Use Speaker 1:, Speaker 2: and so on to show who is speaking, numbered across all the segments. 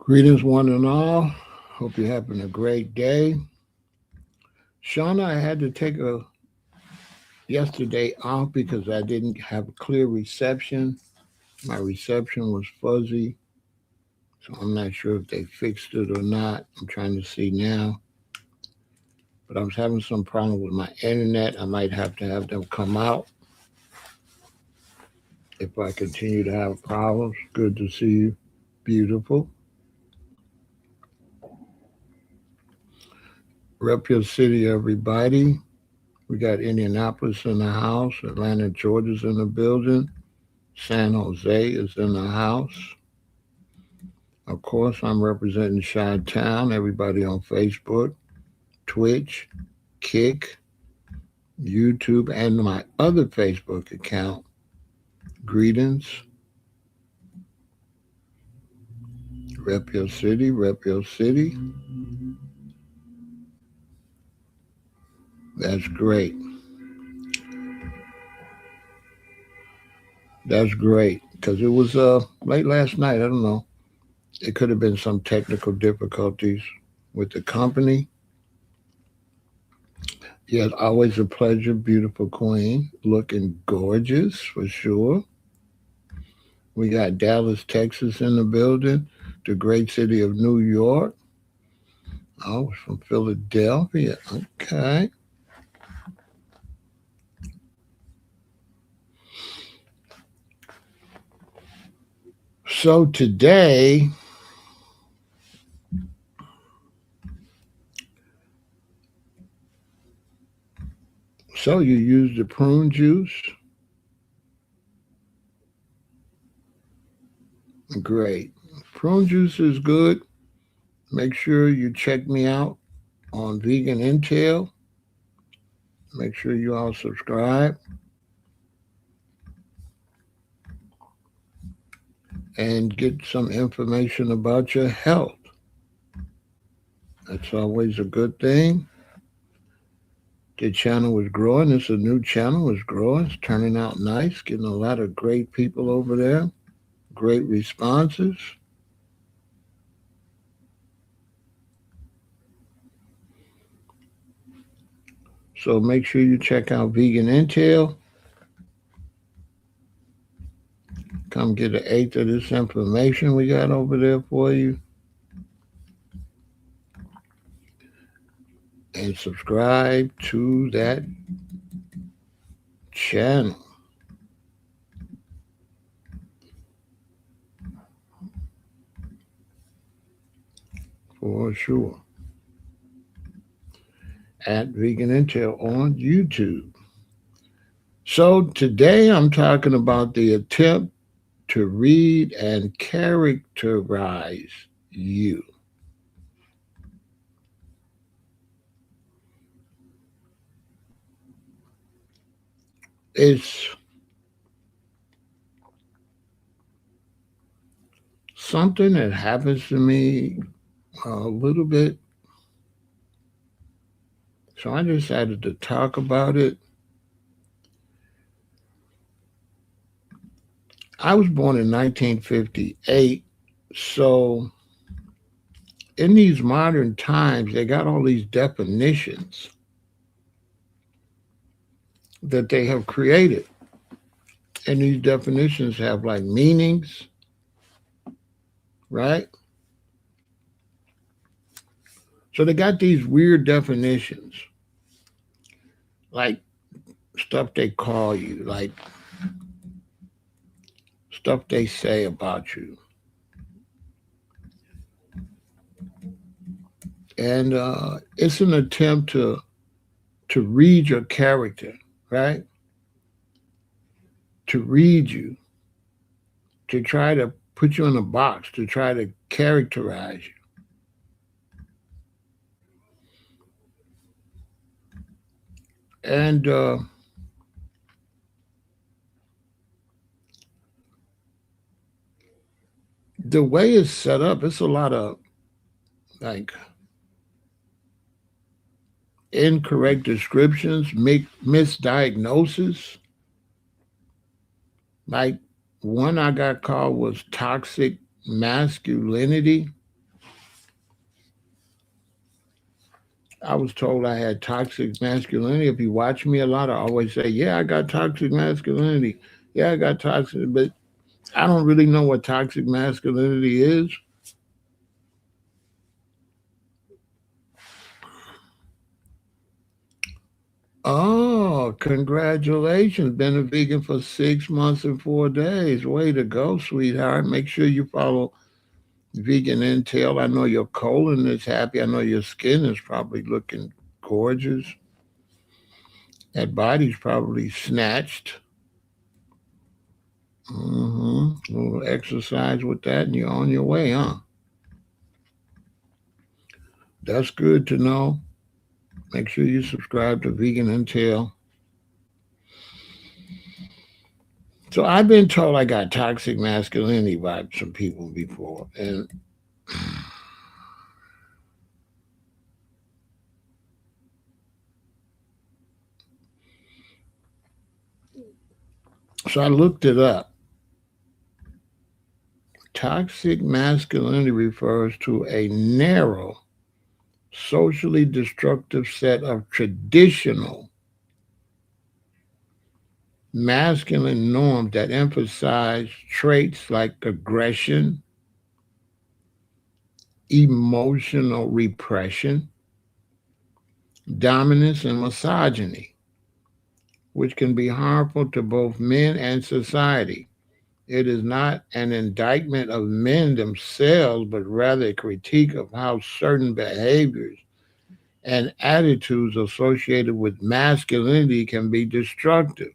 Speaker 1: Greetings, one and all. Hope you're having a great day. Shauna, I had to take a yesterday off because I didn't have a clear reception. My reception was fuzzy, so I'm not sure if they fixed it or not. I'm trying to see now. But I was having some problem with my internet. I might have to have them come out if I continue to have problems. Good to see you. Beautiful. Rep your city, everybody. We got Indianapolis in the house. Atlanta, Georgia's in the building. San Jose is in the house. Of course, I'm representing Chi-Town. Everybody on Facebook, Twitch, Kick, YouTube, and my other Facebook account. Greetings. Rep your city, rep your city. That's great. That's great. Because it was late last night. I don't know. It could have been some technical difficulties with the company. Yes, always a pleasure, beautiful queen. Looking gorgeous for sure. We got Dallas, Texas in the building, the great city of New York. Oh, from Philadelphia. Okay. So today, so you use the prune juice. Great. Prune juice is good. Make sure you check me out on Vegan Intel. Make sure you all subscribe. And get some information about your health. That's always a good thing. The channel is growing. It's a new channel. It's growing. It's turning out nice. Getting a lot of great people over there. Great responses. So make sure you check out Vegan Intel. Come get an eighth of this information we got over there for you. And subscribe to that channel. For sure. At Vegan Intel on YouTube. So today I'm talking about the attempt to read and characterize you. It's something that happens to me a little bit. So I decided to talk about it. I was born in 1958. So in these modern times, they got all these definitions that they have created. And these definitions have like meanings, right? So they got these weird definitions, like stuff they call you, like stuff they say about you. And it's an attempt to read your character, right? To read you, to try to put you in a box, to try to characterize you. And the way it's set up, it's a lot of like incorrect descriptions, misdiagnosis. Like one I got called was toxic masculinity. I was told I had toxic masculinity. If you watch me a lot, I always say, yeah, I got toxic masculinity. Yeah, I got toxic, but I don't really know what toxic masculinity is. Oh, congratulations. Been a vegan for 6 months and 4 days. Way to go, sweetheart. Make sure you follow Vegan Intel. I know your colon is happy. I know your skin is probably looking gorgeous. That body's probably snatched. A little exercise with that, and you're on your way, huh? That's good to know. Make sure you subscribe to Vegan Intel. So I've been told I got toxic masculinity by some people before, and so I looked it up. Toxic masculinity refers to a narrow, socially destructive set of traditional masculine norms that emphasize traits like aggression, emotional repression, dominance, and misogyny, which can be harmful to both men and society. It is not an indictment of men themselves, but rather a critique of how certain behaviors and attitudes associated with masculinity can be destructive,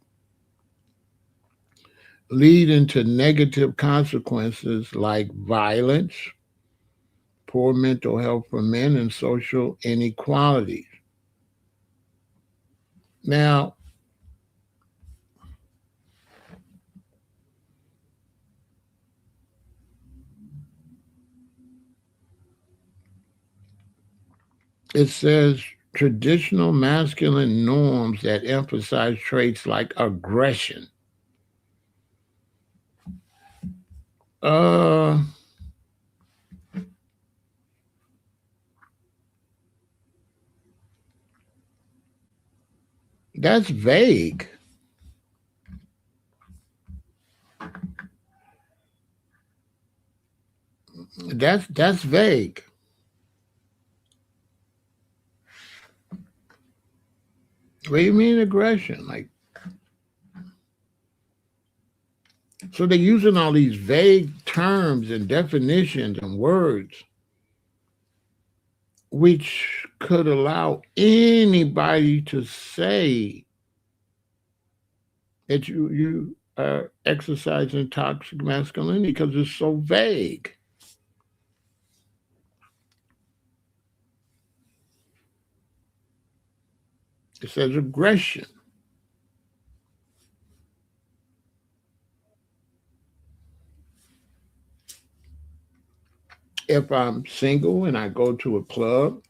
Speaker 1: leading to negative consequences like violence, poor mental health for men, and social inequalities. Now, it says traditional masculine norms that emphasize traits like aggression. Uh, that's vague. That's vague. What do you mean aggression? Like, so they're using all these vague terms and definitions and words, which could allow anybody to say that you are exercising toxic masculinity because it's so vague. It says aggression. If I'm single and I go to a club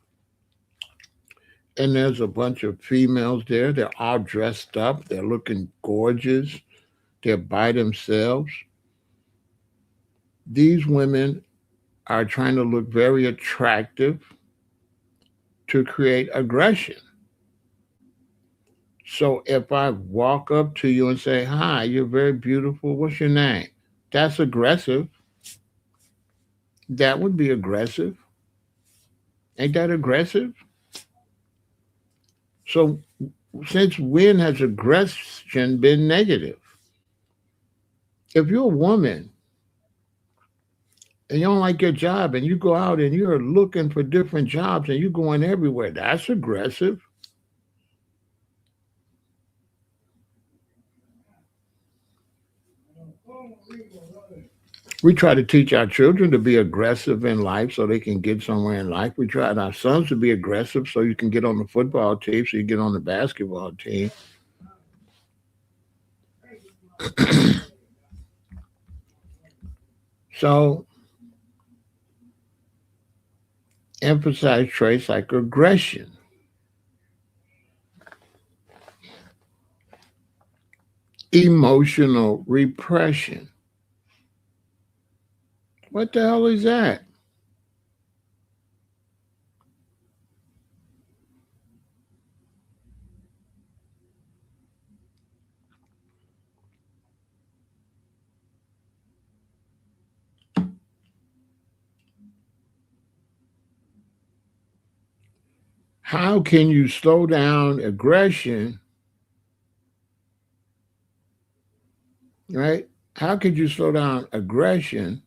Speaker 1: and there's a bunch of females there, they're all dressed up, they're looking gorgeous, they're by themselves. These women are trying to look very attractive to create aggression. So if I walk up to you and say, "Hi, you're very beautiful. What's your name?" That's aggressive. That would be aggressive. Ain't that aggressive? So since when has aggression been negative? If you're a woman and you don't like your job and you go out and you're looking for different jobs and you're going everywhere, that's aggressive. We try to teach our children to be aggressive in life so they can get somewhere in life. We try our sons to be aggressive so you can get on the football team, so you get on the basketball team. So emphasize traits like aggression, emotional repression. What the hell is that? How can you slow down aggression, right? How could you slow down aggression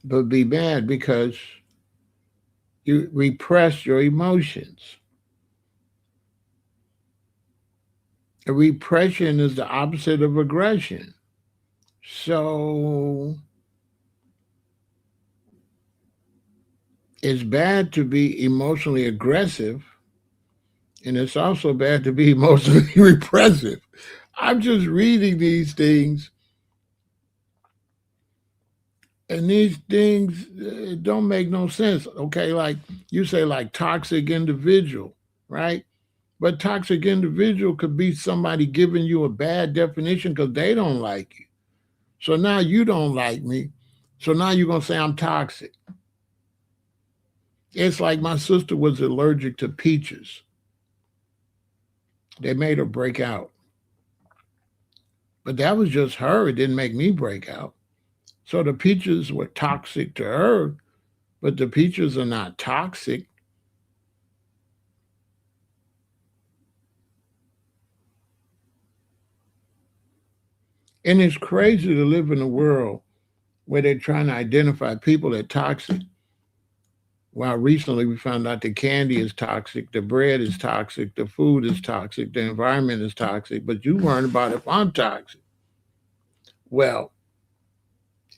Speaker 1: but be mad because you repress your emotions? Repression is the opposite of aggression. So it's bad to be emotionally aggressive, and it's also bad to be emotionally repressive. I'm just reading these things, and these things don't make no sense. Okay, like you say, like toxic individual, right? But toxic individual could be somebody giving you a bad definition because they don't like you. So now you don't like me. So now you're going to say I'm toxic. It's like my sister was allergic to peaches. They made her break out. But that was just her. It didn't make me break out. So the peaches were toxic to her, but the peaches are not toxic. And it's crazy to live in a world where they're trying to identify people that toxic. While recently we found out the candy is toxic, the bread is toxic, the food is toxic, the environment is toxic, but you learn about if I'm toxic. Well,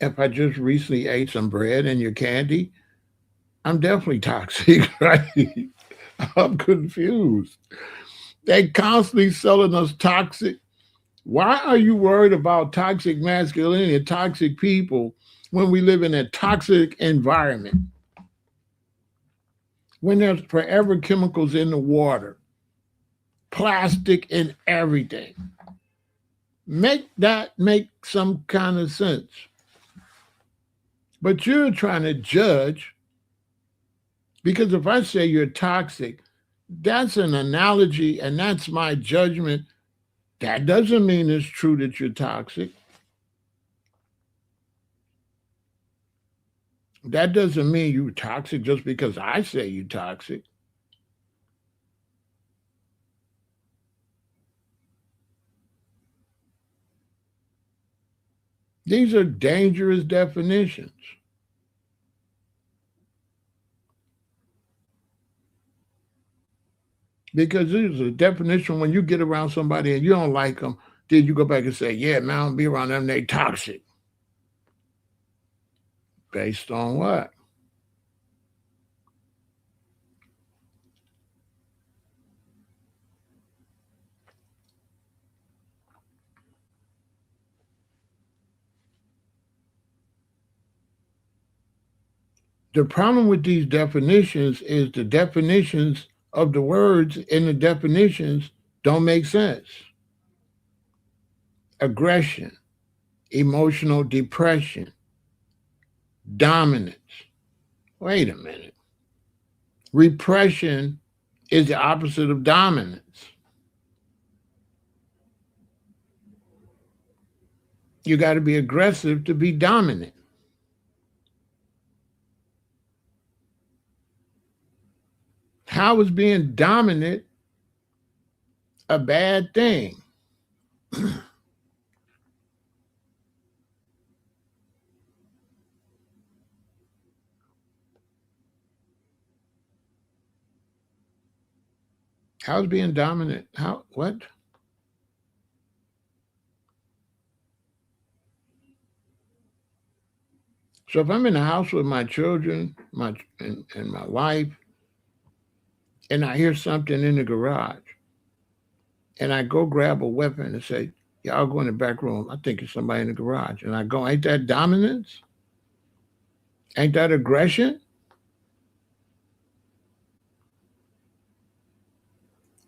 Speaker 1: if I just recently ate some bread and your candy, I'm definitely toxic, right? I'm confused. They constantly selling us toxic. Why are you worried about toxic masculinity and toxic people when we live in a toxic environment? When there's forever chemicals in the water, plastic in everything. Make that make some kind of sense. But you're trying to judge because if I say you're toxic, that's an analogy and that's my judgment. That doesn't mean it's true that you're toxic. That doesn't mean you're toxic just because I say you're toxic. These are dangerous definitions because this is a definition when you get around somebody and you don't like them, then you go back and say, yeah, man, I don't be around them, they toxic. Based on what? The problem with these definitions is the definitions of the words in the definitions don't make sense. Aggression, emotional depression, dominance. Wait a minute. Repression is the opposite of dominance. You got to be aggressive to be dominant. How is being dominant a bad thing? How's being dominant? How, what? So if I'm in the house with my children, and my wife, and I hear something in the garage, and I go grab a weapon and say, y'all go in the back room. I think it's somebody in the garage. And I go, ain't that dominance? Ain't that aggression?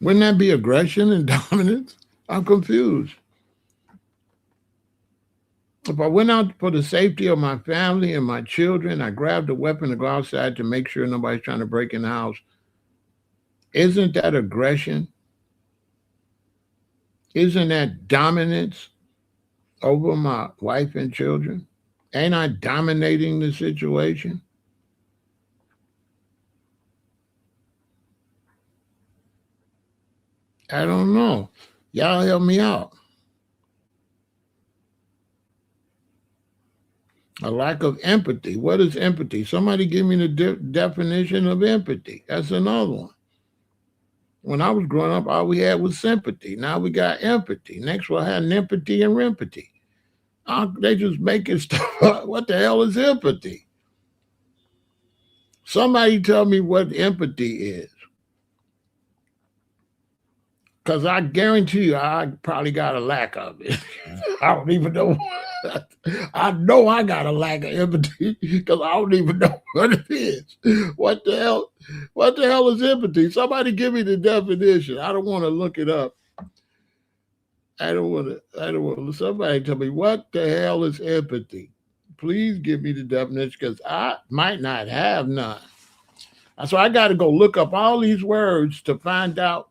Speaker 1: Wouldn't that be aggression and dominance? I'm confused. If I went out for the safety of my family and my children, I grabbed a weapon to go outside to make sure nobody's trying to break in the house. Isn't that aggression? Isn't that dominance over my wife and children? Ain't I dominating the situation? I don't know. Y'all help me out. A lack of empathy. What is empathy? Somebody give me the definition of empathy. That's another one. When I was growing up, all we had was sympathy. Now we got empathy. Next we'll have empathy and empathy. They just making stuff up. What the hell is empathy? Somebody tell me what empathy is. Because I guarantee you, I probably got a lack of it. I don't even know. I know I got a lack of empathy because I don't even know what it is. What the hell? What the hell is empathy? Somebody give me the definition. I don't want to look it up. I don't want to. I don't want to. Somebody tell me what the hell is empathy. Please give me the definition because I might not have none. So I got to go look up all these words to find out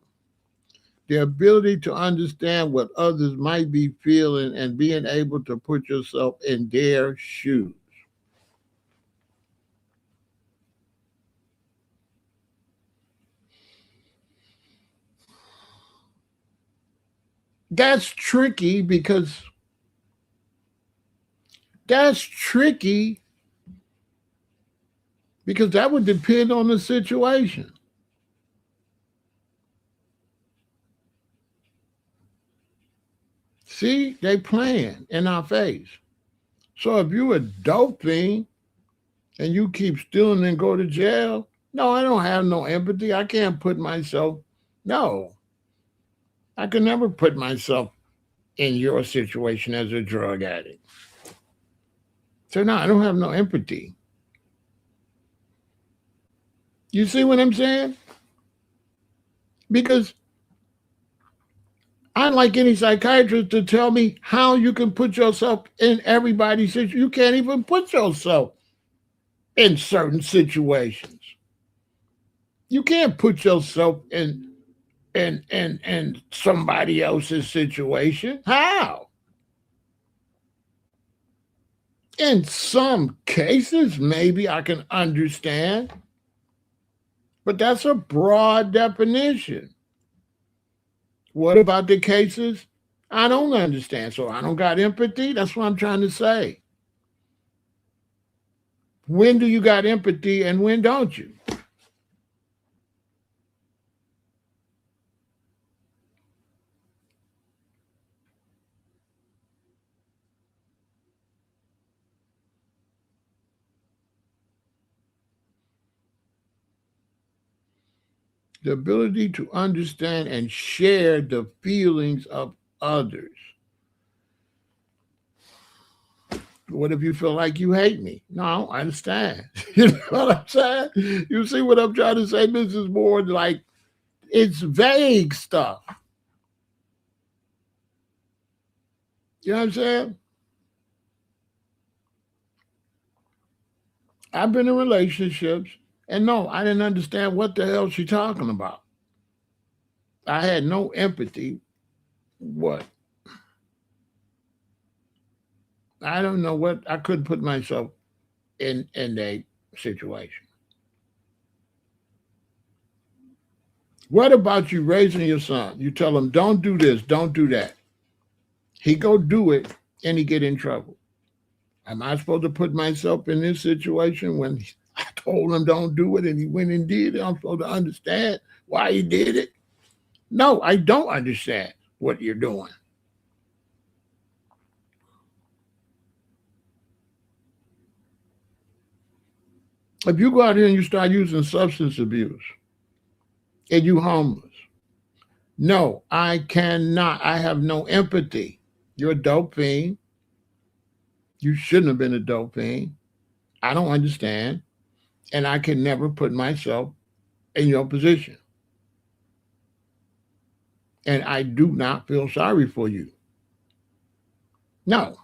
Speaker 1: the ability to understand what others might be feeling and being able to put yourself in their shoes. That's tricky because that would depend on the situation. See, they playing in our face. So if you a dope fiend and you keep stealing and go to jail, no, I don't have no empathy. I can't put myself, no, I can never put myself in your situation as a drug addict. So no, I don't have no empathy. You see what I'm saying? Because I'd like any psychiatrist to tell me how you can put yourself in everybody's situation. You can't even put yourself in certain situations. You can't put yourself in somebody else's situation. How? In some cases, maybe I can understand, but that's a broad definition. What about the cases I don't understand? So I don't got empathy. That's what I'm trying to say. When do you got empathy and when don't you? The ability to understand and share the feelings of others. What if you feel like you hate me? No, I understand. You know what I'm saying? You see what I'm trying to say, Mrs. Moore? Like, it's vague stuff. You know what I'm saying? I've been in relationships, and no, I didn't understand what the hell she's talking about. I had no empathy. What? I don't know what I couldn't put myself in a situation. What about you raising your son? You tell him, don't do this, don't do that. He go do it and he get in trouble. Am I supposed to put myself in this situation when I told him don't do it and he went and did it? I'm supposed to understand why he did it? No, I don't understand what you're doing. If you go out here and you start using substance abuse and you homeless, no, I cannot. I have no empathy. You're a dope fiend. You shouldn't have been a dope fiend. I don't understand. And I can never put myself in your position. And I do not feel sorry for you. No,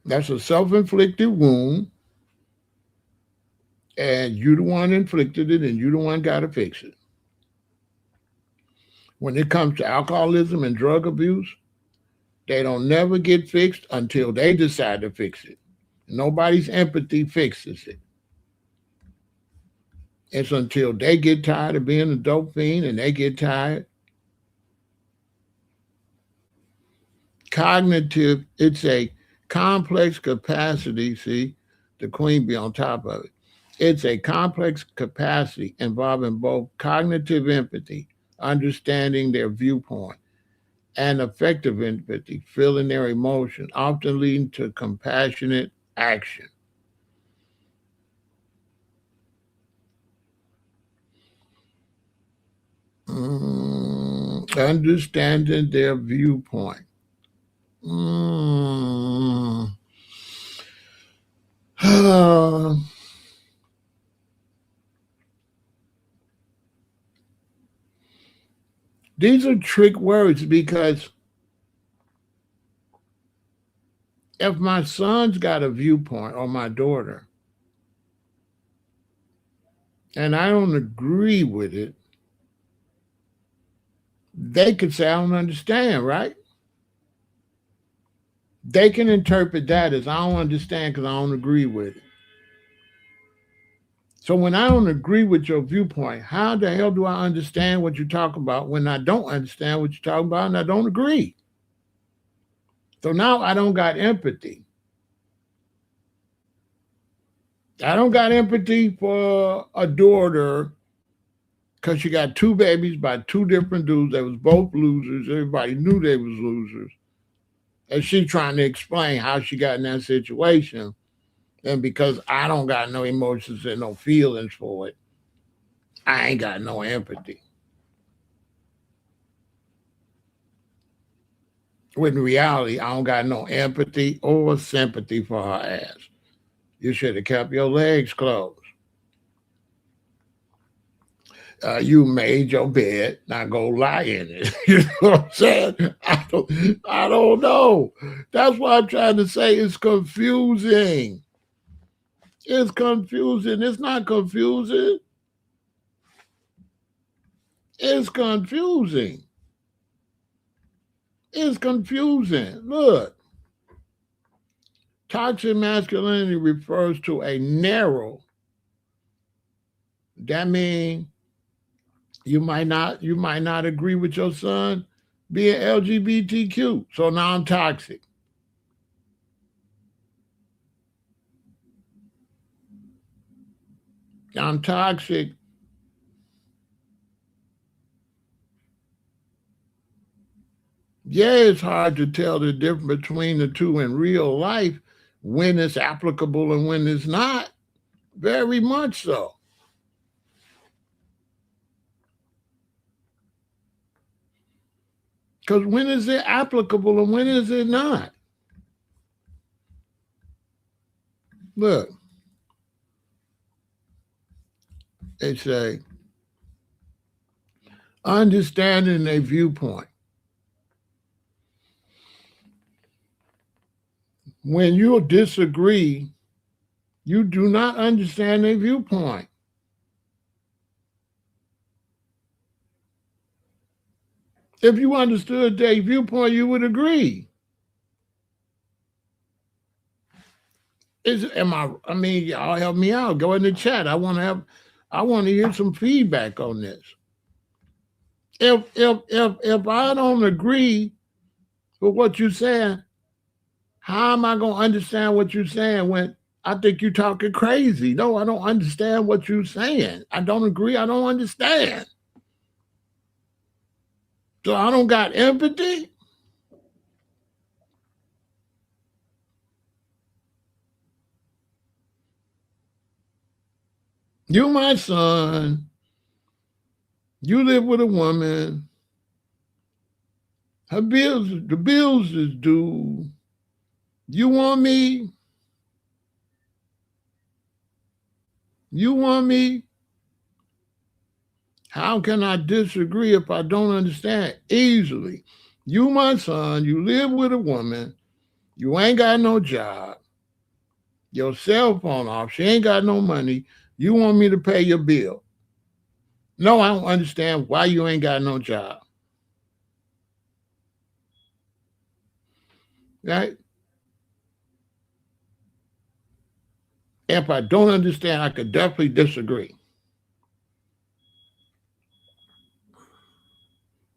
Speaker 1: that's a self inflicted wound. And you the one inflicted it and you the one got to fix it. When it comes to alcoholism and drug abuse, they don't never get fixed until they decide to fix it. Nobody's empathy fixes it. It's until they get tired of being a dope fiend and they get tired. Cognitive, it's a complex capacity. See, the queen be on top of it. It's a complex capacity involving both cognitive empathy, understanding their viewpoint, and effective empathy, feeling their emotion, often leading to compassionate action. Understanding their viewpoint. Mm. These are trick words because if my son's got a viewpoint or my daughter and I don't agree with it, they could say, I don't understand, right? They can interpret that as I don't understand because I don't agree with it. So when I don't agree with your viewpoint, how the hell do I understand what you talk about when I don't understand what you're talking about and I don't agree? So now I don't got empathy. I don't got empathy for a daughter because she got two babies by two different dudes that was both losers. Everybody knew they was losers. And she trying to explain how she got in that situation. And because I don't got no emotions and no feelings for it, I ain't got no empathy. When in reality, I don't got no empathy or sympathy for her ass. You should have kept your legs closed. You made your bed, now go lie in it. You know what I'm saying? I don't know. That's why I'm trying to say it's confusing. It's confusing. It's not confusing. It's confusing. It's confusing. Look, toxic masculinity refers to a narrow. That means you might not agree with your son being LGBTQ. So now I'm toxic. I'm toxic. Yeah, it's hard to tell the difference between the two in real life when it's applicable and when it's not. Very much so. Because when is it applicable and when is it not? Look, they say understanding a viewpoint. When you disagree, you do not understand a viewpoint. If you understood their viewpoint, you would agree. Is am I mean, y'all help me out. Go in the chat. I want to hear some feedback on this. If I don't agree with what you're saying, how am I gonna understand what you're saying when I think you're talking crazy? No, I don't understand what you're saying. I don't agree. I don't understand. So I don't got empathy. You my son. You live with a woman. The bills is due. You want me? You want me? How can I disagree if I don't understand? Easily. You my son. You live with a woman. You ain't got no job. Your cell phone off. She ain't got no money. You want me to pay your bill? No, I don't understand why you ain't got no job. Right? If I don't understand, I could definitely disagree.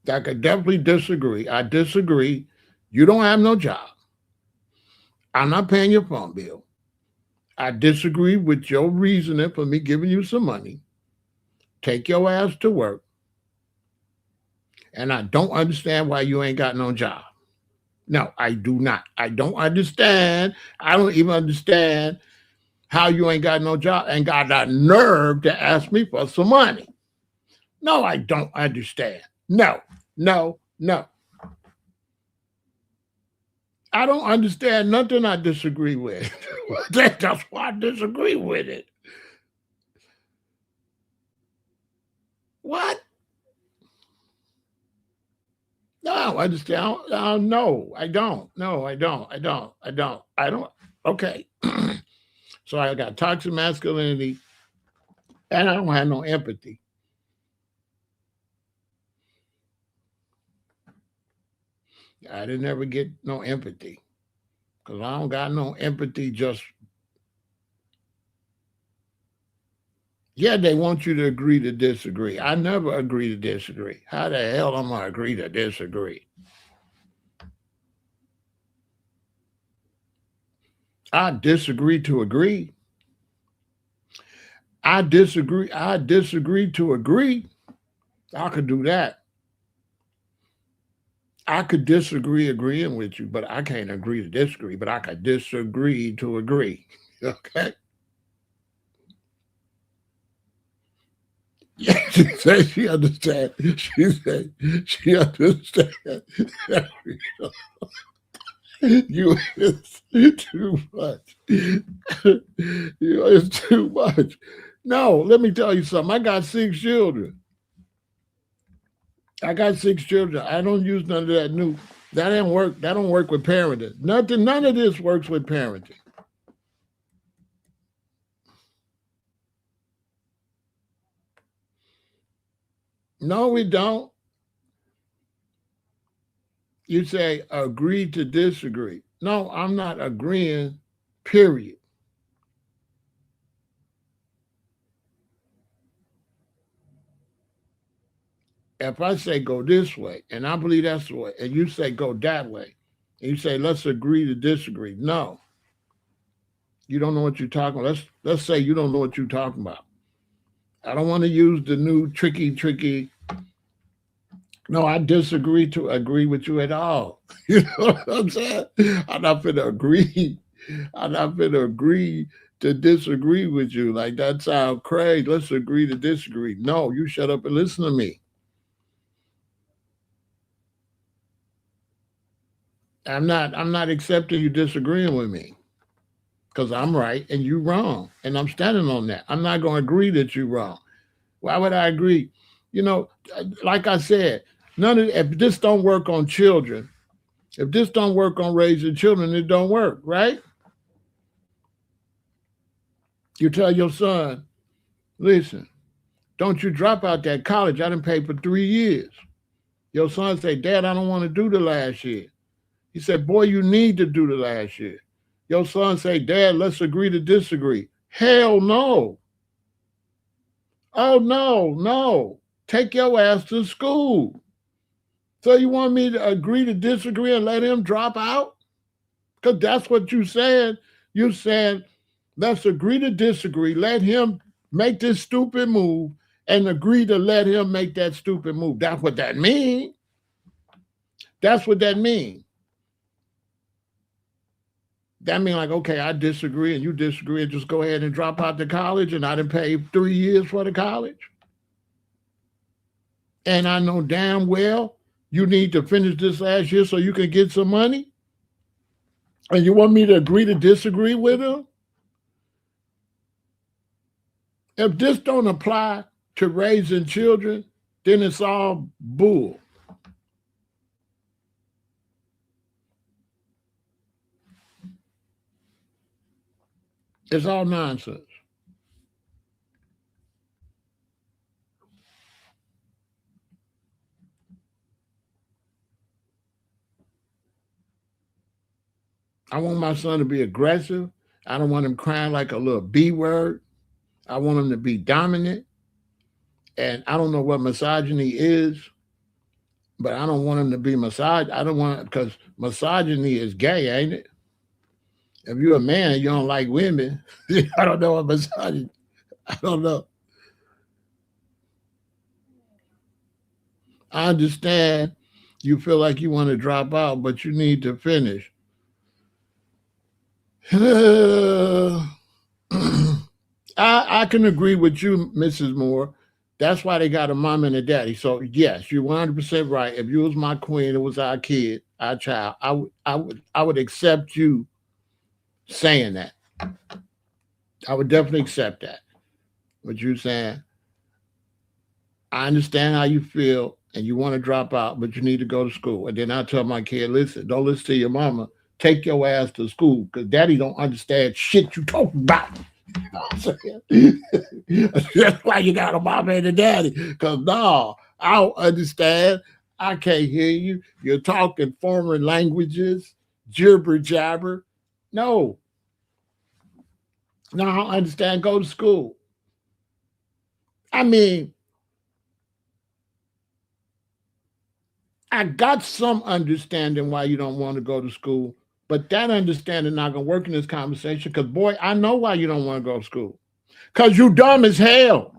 Speaker 1: I could definitely disagree. I disagree. You don't have no job. I'm not paying your phone bill. I disagree with your reasoning for me giving you some money. Take your ass to work. And I don't understand why you ain't got no job. No, I do not. I don't understand. I don't even understand how you ain't got no job and got that nerve to ask me for some money. No, I don't understand. No, no, no. I don't understand nothing I disagree with. That's why I disagree with it. What? No, I understand. No, I don't. No, I don't. I don't. I don't. I don't. Okay. So I got toxic masculinity and I don't have no empathy. I didn't ever get no empathy because I don't got no empathy. Just, yeah, they want you to agree to disagree. I never agree to disagree. How the hell am I agree to disagree? I disagree to agree. I disagree. I disagree to agree. I could do that. I could disagree agreeing with you, but I can't agree to disagree. But I could disagree to agree. Okay. Yeah, she said she understands. She said she understands. You is too much. You is too much. No, let me tell you something. I got 6 children. I got 6 children. I don't use none of that new. That didn't work. That don't work with parenting. Nothing. None of this works with parenting. No, we don't. You say agree to disagree. No, I'm not agreeing. Period. If I say go this way, and I believe that's the way, and you say go that way, and you say let's agree to disagree. No, you don't know what you're talking about. Let's say you don't know what you're talking about. I don't want to use the new tricky. No, I disagree to agree with you at all. You know what I'm saying? I'm not gonna agree. I'm not gonna agree to disagree with you. Like that sounds crazy. Let's agree to disagree. No, you shut up and listen to me. I'm not accepting you disagreeing with me because I'm right and you wrong. And I'm standing on that. I'm not gonna agree that you're wrong. Why would I agree? You know, like I said, none of if this don't work on children, if this don't work on raising children, it don't work, right? You tell your son, listen, don't you drop out that college. I didn't pay for 3 years. Your son say, Dad, I don't want to do the last year. He said, boy, you need to do the last year. Your son say, Dad, let's agree to disagree. Hell no. Oh no, no. Take your ass to school. So you want me to agree to disagree and let him drop out? Because that's what you said. You said, let's agree to disagree. Let him make this stupid move and agree to let him make that stupid move. That's what that means. That's what that means. That means like, okay, I disagree and you disagree and just go ahead and drop out the college and I didn't pay 3 years for the college. And I know damn well you need to finish this last year so you can get some money. And you want me to agree to disagree with him? If this don't apply to raising children, then it's all bull. It's all nonsense. I want my son to be aggressive. I don't want him crying like a little B word. I want him to be dominant. And I don't know what misogyny is. But I don't want him to be massage. I don't want, because misogyny is gay, ain't it? If you're a man, you don't like women. I don't know what misogyny. I don't know. I understand you feel like you want to drop out, but you need to finish. I can agree with you, Mrs. Moore. That's why they got a mom and a daddy. So yes, you're 100% right. If you was my queen, it was our kid, our child. I would accept you saying that. I would definitely accept that. What you saying? I understand how you feel and you want to drop out, but you need to go to school. And then I tell my kid, listen, don't listen to your mama. Take your ass to school because daddy don't understand shit you talking about. That's why you got a mama and a daddy. Because no, I don't understand. I can't hear you. You're talking foreign languages, jibber jabber. No, no, I don't understand. Go to school. I mean, I got some understanding why you don't want to go to school, but that understanding not gonna work in this conversation. Because boy, I know why you don't want to go to school. Because you dumb as hell.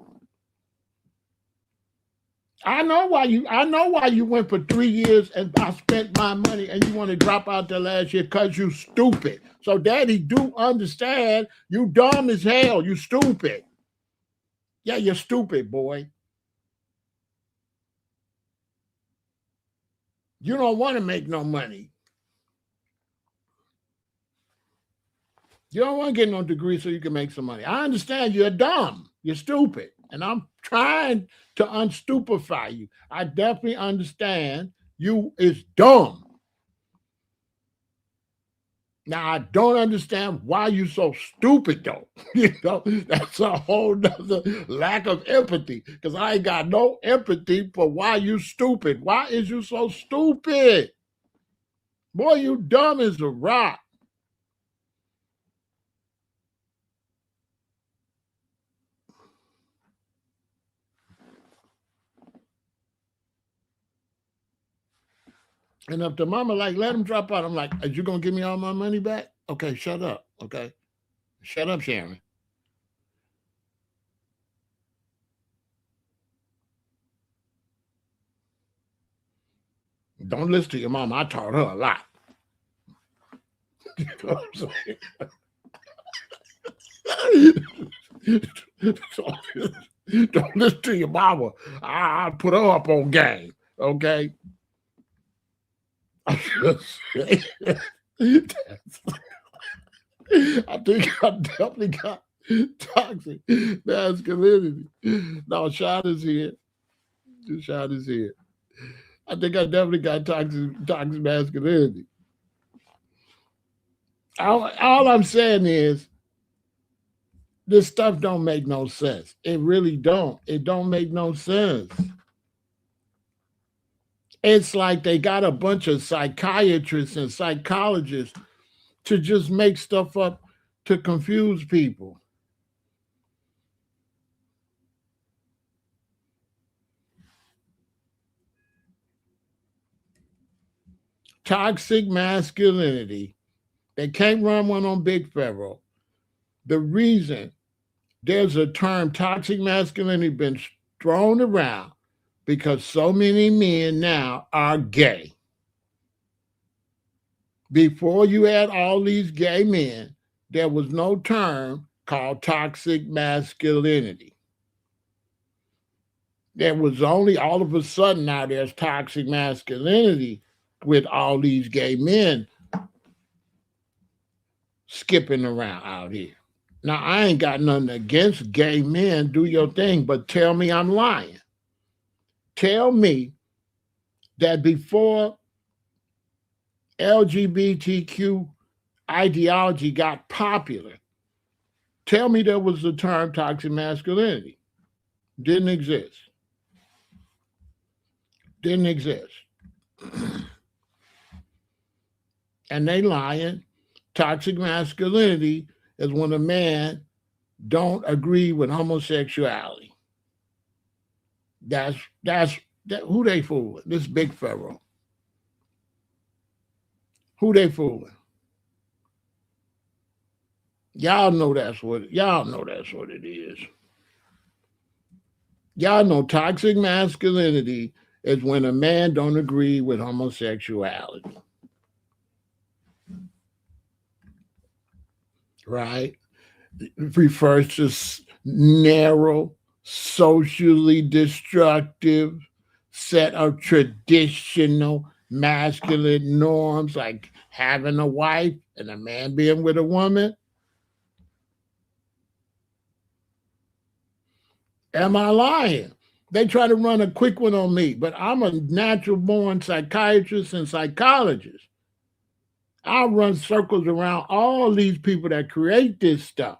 Speaker 1: I know why you went for 3 years and I spent my money and you want to drop out the last year because you stupid. So daddy do understand you dumb as hell. You stupid. Yeah, you're stupid, boy. You don't want to make no money. You don't want to get no degree so you can make some money. I understand you're dumb. You're stupid. And I'm trying to unstupefy you. I definitely understand you is dumb. Now I don't understand why you so stupid though. That's a whole nother lack of empathy. Because I ain't got no empathy for why you stupid. Why is you so stupid? Boy, you dumb as a rock. And if the mama like let him drop out, I'm like, are you gonna give me all my money back? Okay, shut up. Okay. Shut up, Sharon. Don't listen to your mama. I taught her a lot. You know what I'm saying? So, don't listen to your mama. I put her up on game. Okay. I think I definitely got toxic masculinity. No, shot is here. The shot is here. I think I definitely got toxic masculinity. All I'm saying is this stuff don't make no sense. It really don't. It don't make no sense. It's like they got a bunch of psychiatrists and psychologists to just make stuff up to confuse people. Toxic masculinity. They can't run one on Big Pharaoh. The reason there's a term toxic masculinity been thrown around because so many men now are gay. Before you had all these gay men, there was no term called toxic masculinity. There was only all of a sudden now there's toxic masculinity with all these gay men skipping around out here. Now, I ain't got nothing against gay men. Do your thing, but tell me I'm lying. Tell me that before LGBTQ ideology got popular, tell me there was the term toxic masculinity. Didn't exist. Didn't exist. And they lying. Toxic masculinity is when a man don't agree with homosexuality. That's Who they fooling? This big Pharaoh. Who they fooling? Y'all know that's what it is. Y'all know toxic masculinity is when a man don't agree with homosexuality. Right? It refers to narrow, socially destructive set of traditional masculine norms like having a wife and a man being with a woman. Am I lying? They try to run a quick one on me, but I'm a natural born psychiatrist and psychologist. I run circles around all these people that create this stuff.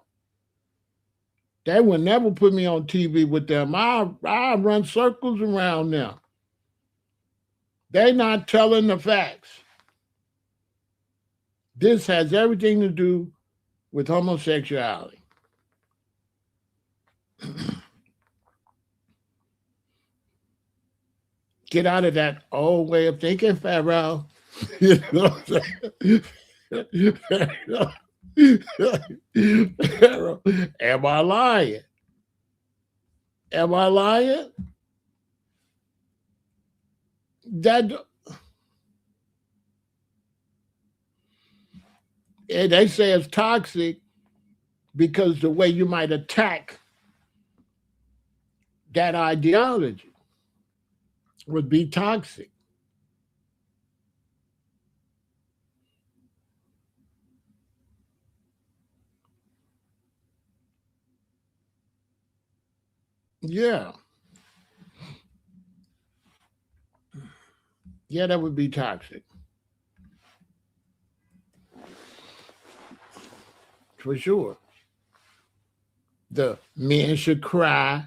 Speaker 1: They would never put me on TV with them. I run circles around them. They're not telling the facts. This has everything to do with homosexuality. Get out of that old way of thinking, Pharaoh. You know what I'm saying? Pharaoh, am I lying? Am I lying? That and they say it's toxic because the way you might attack that ideology would be toxic. Yeah. Yeah, that would be toxic. For sure. The men should cry.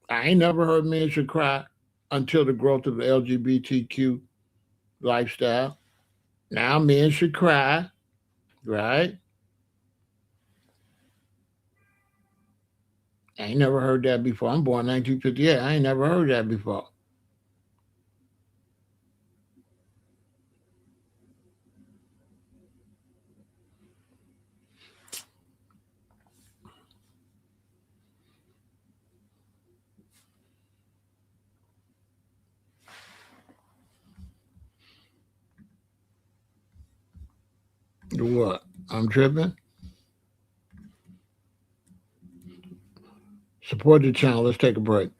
Speaker 1: I ain't never heard men should cry until the growth of the LGBTQ lifestyle. Now men should cry, right? I ain't never heard that before. I'm born 1958. I ain't never heard that before. What? I'm tripping? Support the channel. Let's take a break.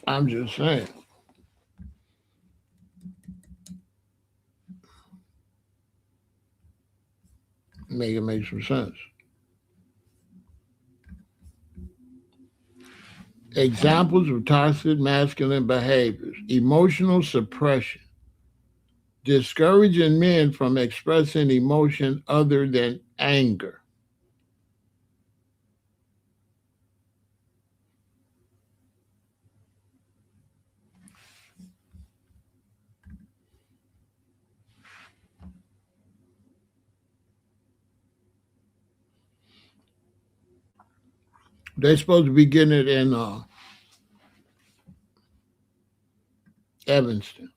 Speaker 1: I'm just saying. Make it make some sense. Examples of toxic masculine behaviors: emotional suppression, discouraging men from expressing emotion other than anger. They're supposed to be getting it in Evanston.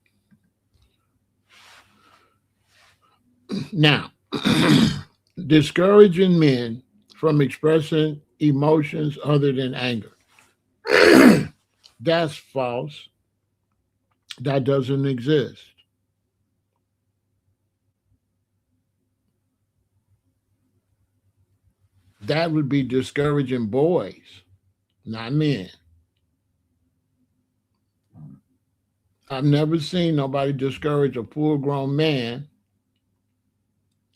Speaker 1: Now, discouraging men from expressing emotions other than anger. That's false. That doesn't exist. That would be discouraging boys, not men. I've never seen nobody discourage a full grown man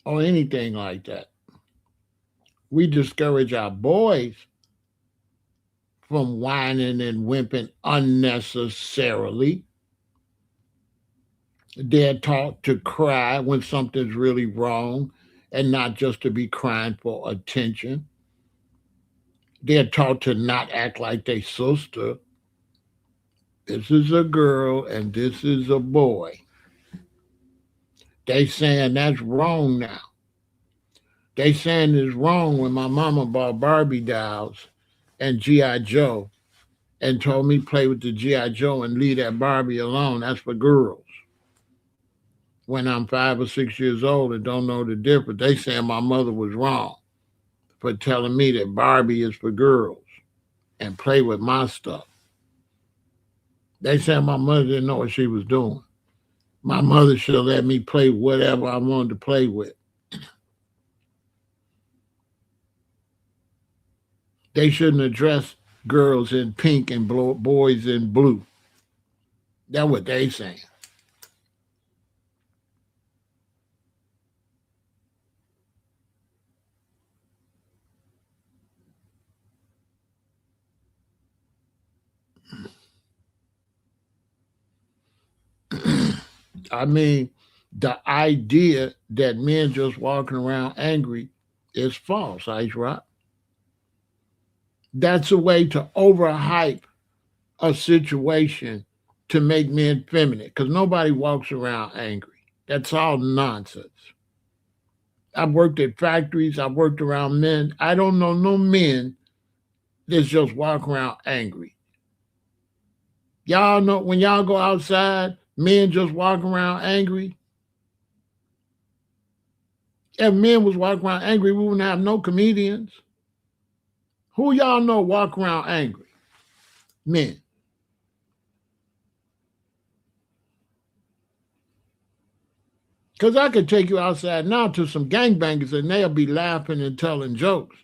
Speaker 1: or anything like that. We discourage our boys from whining and wimping unnecessarily. They're taught to cry when something's really wrong and not just to be crying for attention. They're taught to not act like they sister. This is a girl and this is a boy. They saying that's wrong now. They saying it's wrong when my mama bought Barbie dolls and G.I. Joe and told me play with the G.I. Joe and leave that Barbie alone. That's for girls. When I'm 5 or 6 years old and don't know the difference, they saying my mother was wrong for telling me that Barbie is for girls and play with my stuff. They said my mother didn't know what she was doing. My mother should have let me play whatever I wanted to play with. They shouldn't address girls in pink and boys in blue. That's what they saying. I mean, the idea that men just walking around angry is false, Ice Rock. That's a way to overhype a situation to make men feminine because nobody walks around angry. That's all nonsense. I've worked at factories, I've worked around men. I don't know no men that's just walk around angry. Y'all know when y'all go outside, men just walk around angry. If men was walking around angry, we wouldn't have no comedians. Who y'all know walk around angry? Men. Because I could take you outside now to some gangbangers and they'll be laughing and telling jokes.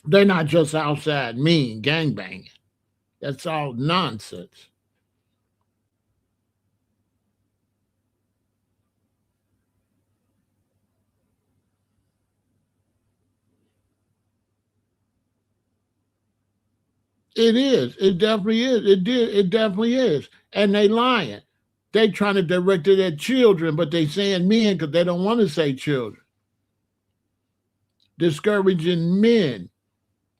Speaker 1: They're not just outside mean gangbanging. That's all nonsense. It is. It definitely is. It definitely is. And they lying. They trying to direct it at children, but they saying men because they don't want to say children. Discouraging men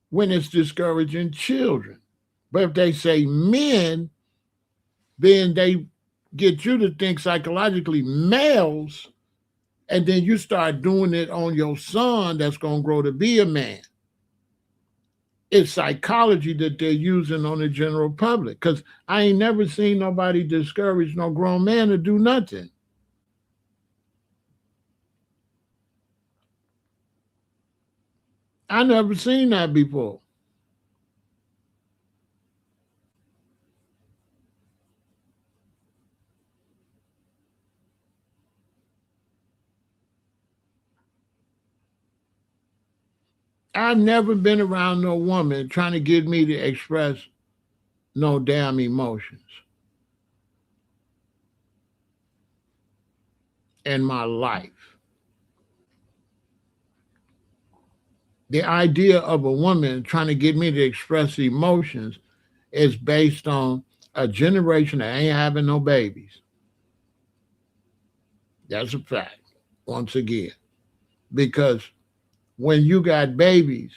Speaker 1: when it's discouraging children. But if they say men, then they get you to think psychologically males, and then you start doing it on your son that's going to grow to be a man. It's psychology that they're using on the general public because I ain't never seen nobody discourage no grown man to do nothing. I never seen that before. I've never been around no woman trying to get me to express no damn emotions in my life. The idea of a woman trying to get me to express emotions is based on a generation that ain't having no babies. That's a fact, once again. Because when you got babies,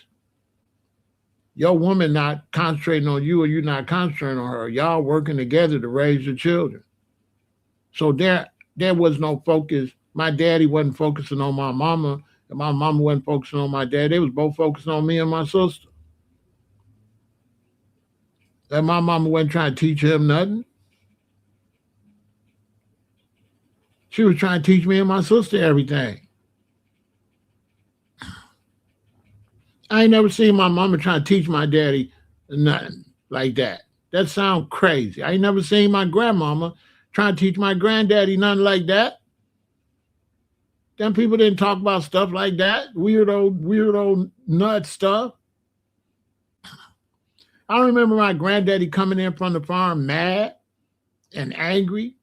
Speaker 1: your woman not concentrating on you or you not concentrating on her. Y'all working together to raise the children. So there was no focus. My daddy wasn't focusing on my mama, and my mama wasn't focusing on my dad. They was both focusing on me and my sister. And my mama wasn't trying to teach him nothing. She was trying to teach me and my sister everything. I ain't never seen my mama trying to teach my daddy nothing like that. That sounds crazy. I ain't never seen my grandmama trying to teach my granddaddy nothing like that. Them people didn't talk about stuff like that. Weirdo nut stuff. I remember my granddaddy coming in from the farm mad and angry.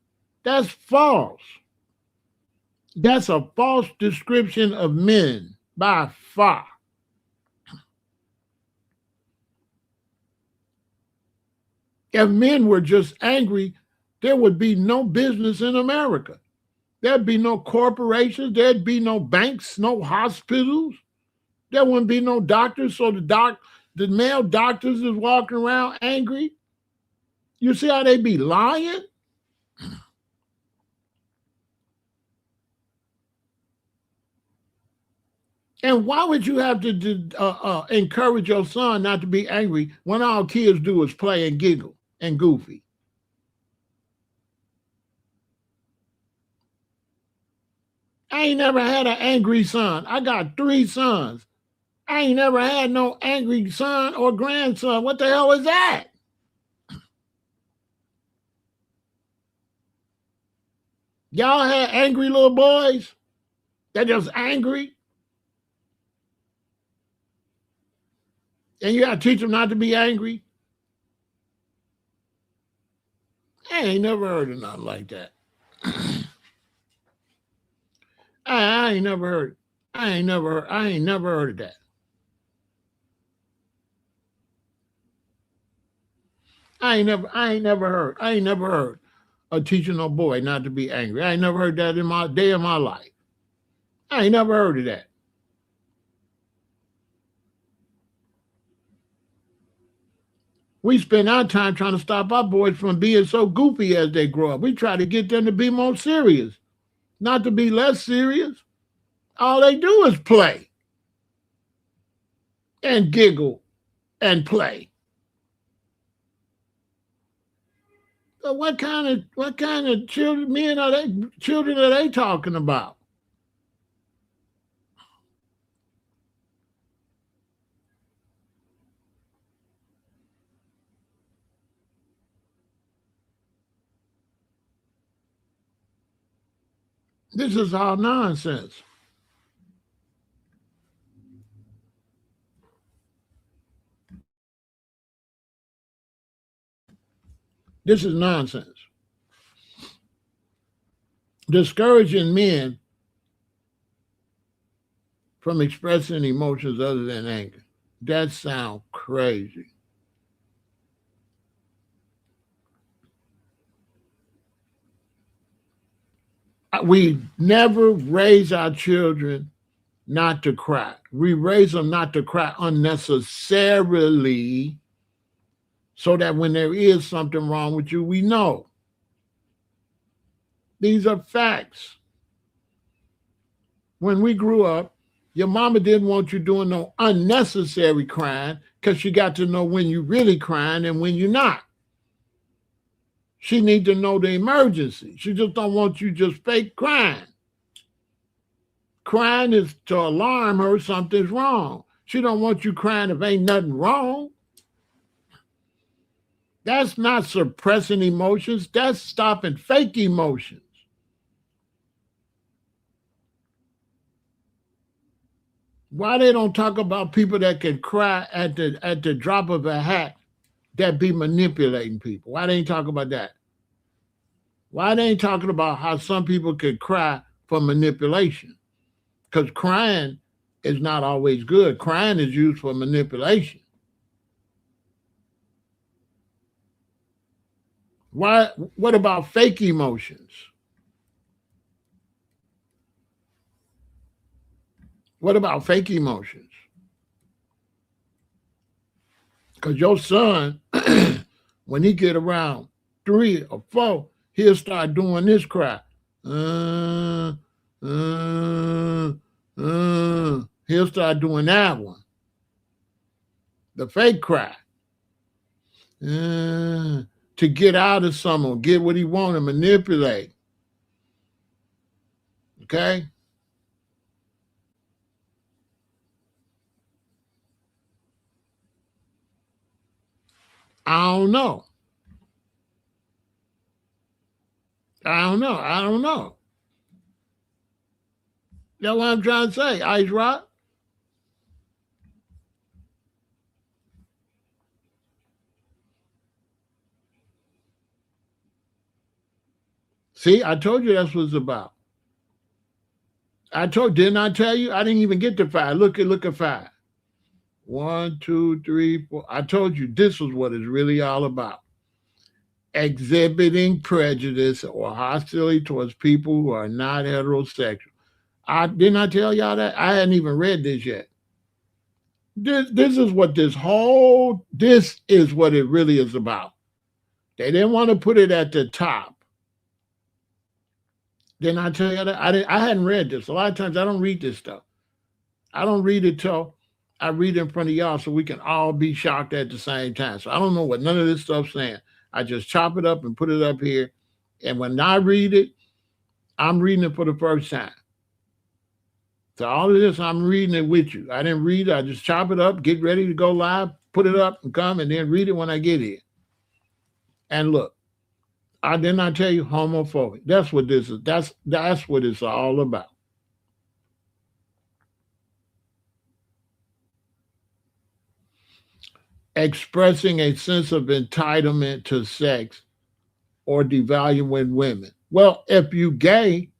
Speaker 1: That's false. That's a false description of men by far. If men were just angry, there would be no business in America. There'd be no corporations, there'd be no banks, no hospitals. There wouldn't be no doctors, so the male doctors is walking around angry. You see how they be lying? And why would you have to encourage your son not to be angry when all kids do is play and giggle and goofy? I ain't never had an angry son. I got 3 sons. I ain't never had no angry son or grandson. What the hell is that? Y'all had angry little boys? They're just angry? And you got to teach them not to be angry? I ain't never heard of nothing like that. I ain't never heard. I ain't never heard of that. I ain't never heard of teaching a boy not to be angry. I ain't never heard that in my day of my life. I ain't never heard of that. We spend our time trying to stop our boys from being so goofy as they grow up. We try to get them to be more serious, not to be less serious. All they do is play and giggle and play. So what kind of children are they talking about? This is all nonsense. This is nonsense. Discouraging men from expressing emotions other than anger. That sounds crazy. We never raise our children not to cry. We raise them not to cry unnecessarily so that when there is something wrong with you, we know. These are facts. When we grew up, your mama didn't want you doing no unnecessary crying because she got to know when you're really crying and when you're not. She need to know the emergency. She just don't want you just fake crying. Crying is to alarm her something's wrong. She don't want you crying if ain't nothing wrong. That's not suppressing emotions. That's stopping fake emotions. Why they don't talk about people that can cry at the drop of a hat that be manipulating people? Why they ain't talking about that? Why they ain't talking about how some people could cry for manipulation? Because crying is not always good. Crying is used for manipulation. Why? What about fake emotions? What about fake emotions? Because your son, when he get around 3 or 4, he'll start doing this cry. He'll start doing that one. The fake cry. To get out of someone, get what he want to manipulate. Okay? I don't know. I don't know. That's what I'm trying to say. Ice Rock. See, I told you that's what it's about. Didn't I tell you? I didn't even get to five. Look at five. One, two, three, four. I told you this was what it's really all about. Exhibiting prejudice or hostility towards people who are not heterosexual. I didn't I tell y'all that? I hadn't even read this yet. This is what this is what it really is about. They didn't want to put it at the top. Didn't I tell you that? I hadn't read this. A lot of times I don't read this stuff. I don't read it till I read it in front of y'all so we can all be shocked at the same time. So I don't know what none of this stuff's saying. I just chop it up and put it up here. And when I read it, I'm reading it for the first time. So all of this, I'm reading it with you. I didn't read it. I just chop it up, get ready to go live, put it up and come and then read it when I get here. And look, I did not tell you homophobic. That's what this is. That's what it's all about. Expressing a sense of entitlement to sex or devaluing women. Well, if you gay,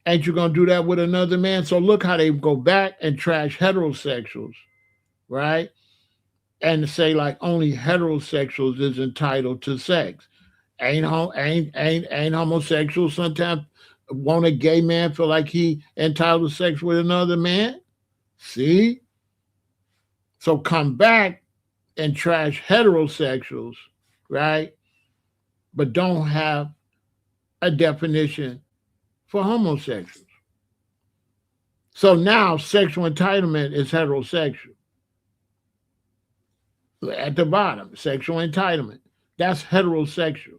Speaker 1: ain't you gonna do that with another man? So look how they go back and trash heterosexuals, right? And say like only heterosexuals is entitled to sex. Ain't homosexual sometimes want a gay man feel like he entitled to sex with another man? See? So come back and trash heterosexuals, right? But don't have a definition for homosexuals. So now sexual entitlement is heterosexual. At the bottom, sexual entitlement. That's heterosexual.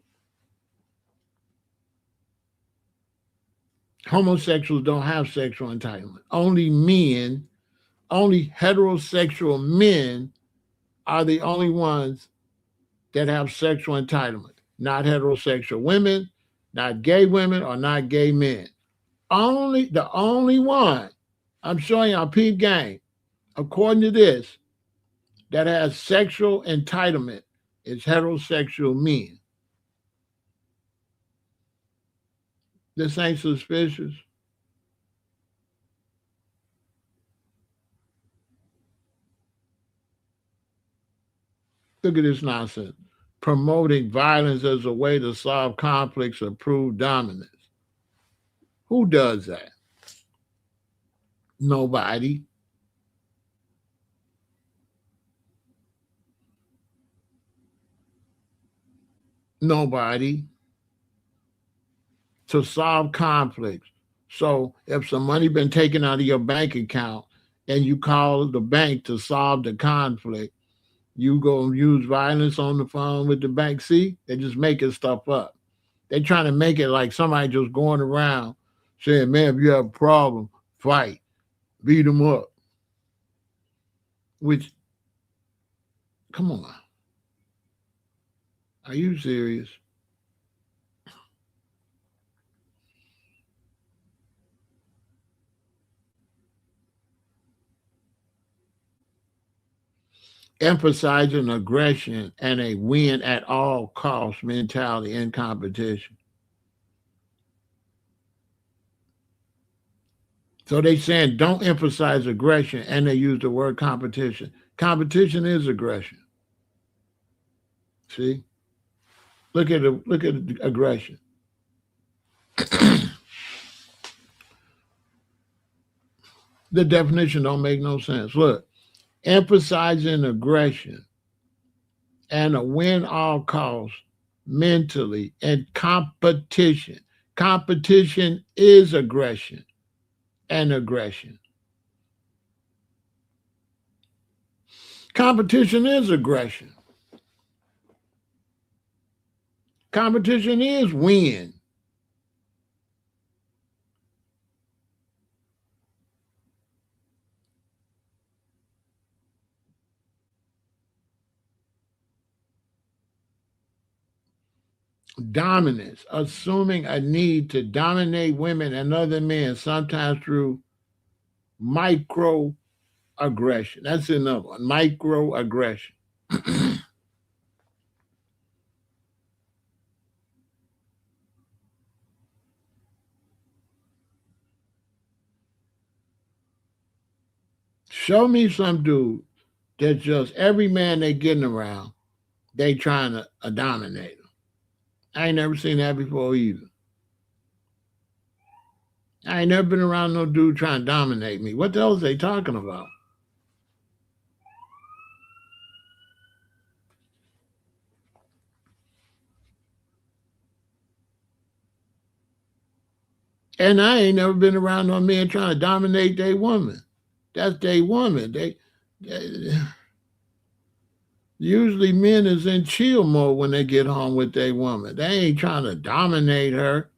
Speaker 1: Homosexuals don't have sexual entitlement. Only heterosexual men are the only ones that have sexual entitlement. Not heterosexual women, not gay women, or not gay men. The only one I'm showing y'all peep game, according to this, that has sexual entitlement is heterosexual men. This ain't suspicious. Look at this nonsense. Promoting violence as a way to solve conflicts or prove dominance. Who does that? Nobody. Nobody. To solve conflicts. So if some money been taken out of your bank account and you call the bank to solve the conflict, you go use violence on the phone with the bank. See, they just making stuff up. They trying to make it like somebody just going around saying, "Man, if you have a problem, fight, beat them up." Which, come on, are you serious? Emphasizing aggression and a win at all cost mentality in competition. So they saying don't emphasize aggression and they use the word competition. Competition is aggression. See? Look at the aggression. The definition don't make no sense. Look, emphasizing aggression and a win all cost mentally and competition. Competition is aggression and aggression. Competition is aggression. Competition is win. Dominance, assuming a need to dominate women and other men, sometimes through microaggression. That's another one, microaggression. Show me some dude that just every man they getting around, they trying to dominate them. I ain't never seen that before either. I ain't never been around no dude trying to dominate me. What the hell is they talking about? And I ain't never been around no man trying to dominate their woman. That's their woman. They usually men is in chill mode when they get home with their woman. They ain't trying to dominate her.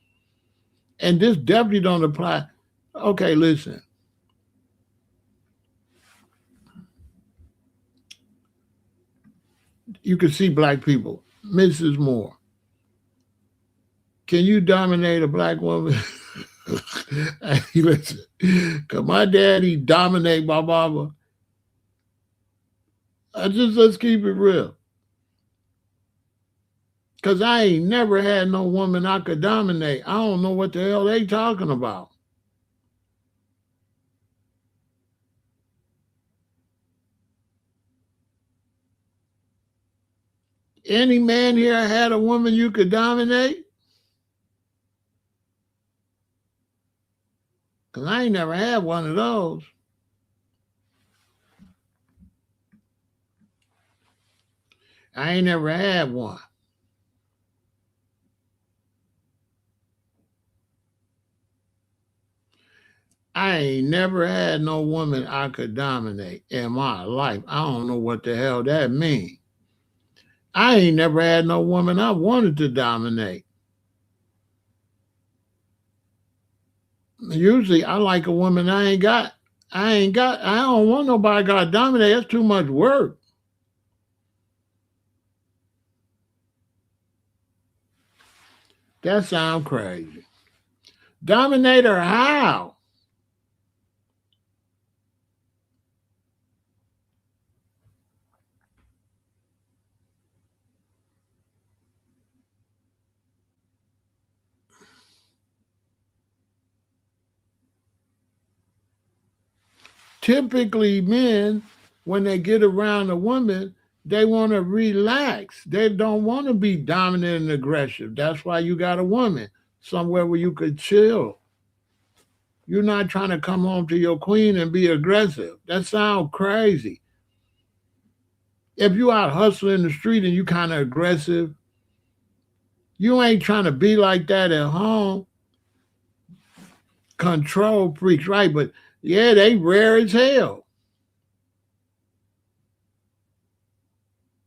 Speaker 1: And this definitely don't apply. Okay, listen. You can see black people. Mrs. Moore, can you dominate a black woman? Hey, listen, cause my daddy dominate my mama. Let's keep it real. Cause I ain't never had no woman I could dominate. I don't know what the hell they talking about. Any man here had a woman you could dominate? Cause I ain't never had one of those. I ain't never had one. I ain't never had no woman I could dominate in my life. I don't know what the hell that means. I ain't never had no woman I wanted to dominate. Usually I like a woman I ain't got. I don't want nobody got to dominate. That's too much work. That sounds crazy. Dominate her how? Typically, men, when they get around a woman, they want to relax. They don't want to be dominant and aggressive. That's why you got a woman somewhere where you could chill. You're not trying to come home to your queen and be aggressive. That sounds crazy. If you out hustling in the street and you kind of aggressive, you ain't trying to be like that at home. Control freaks, right? But yeah, they rare as hell.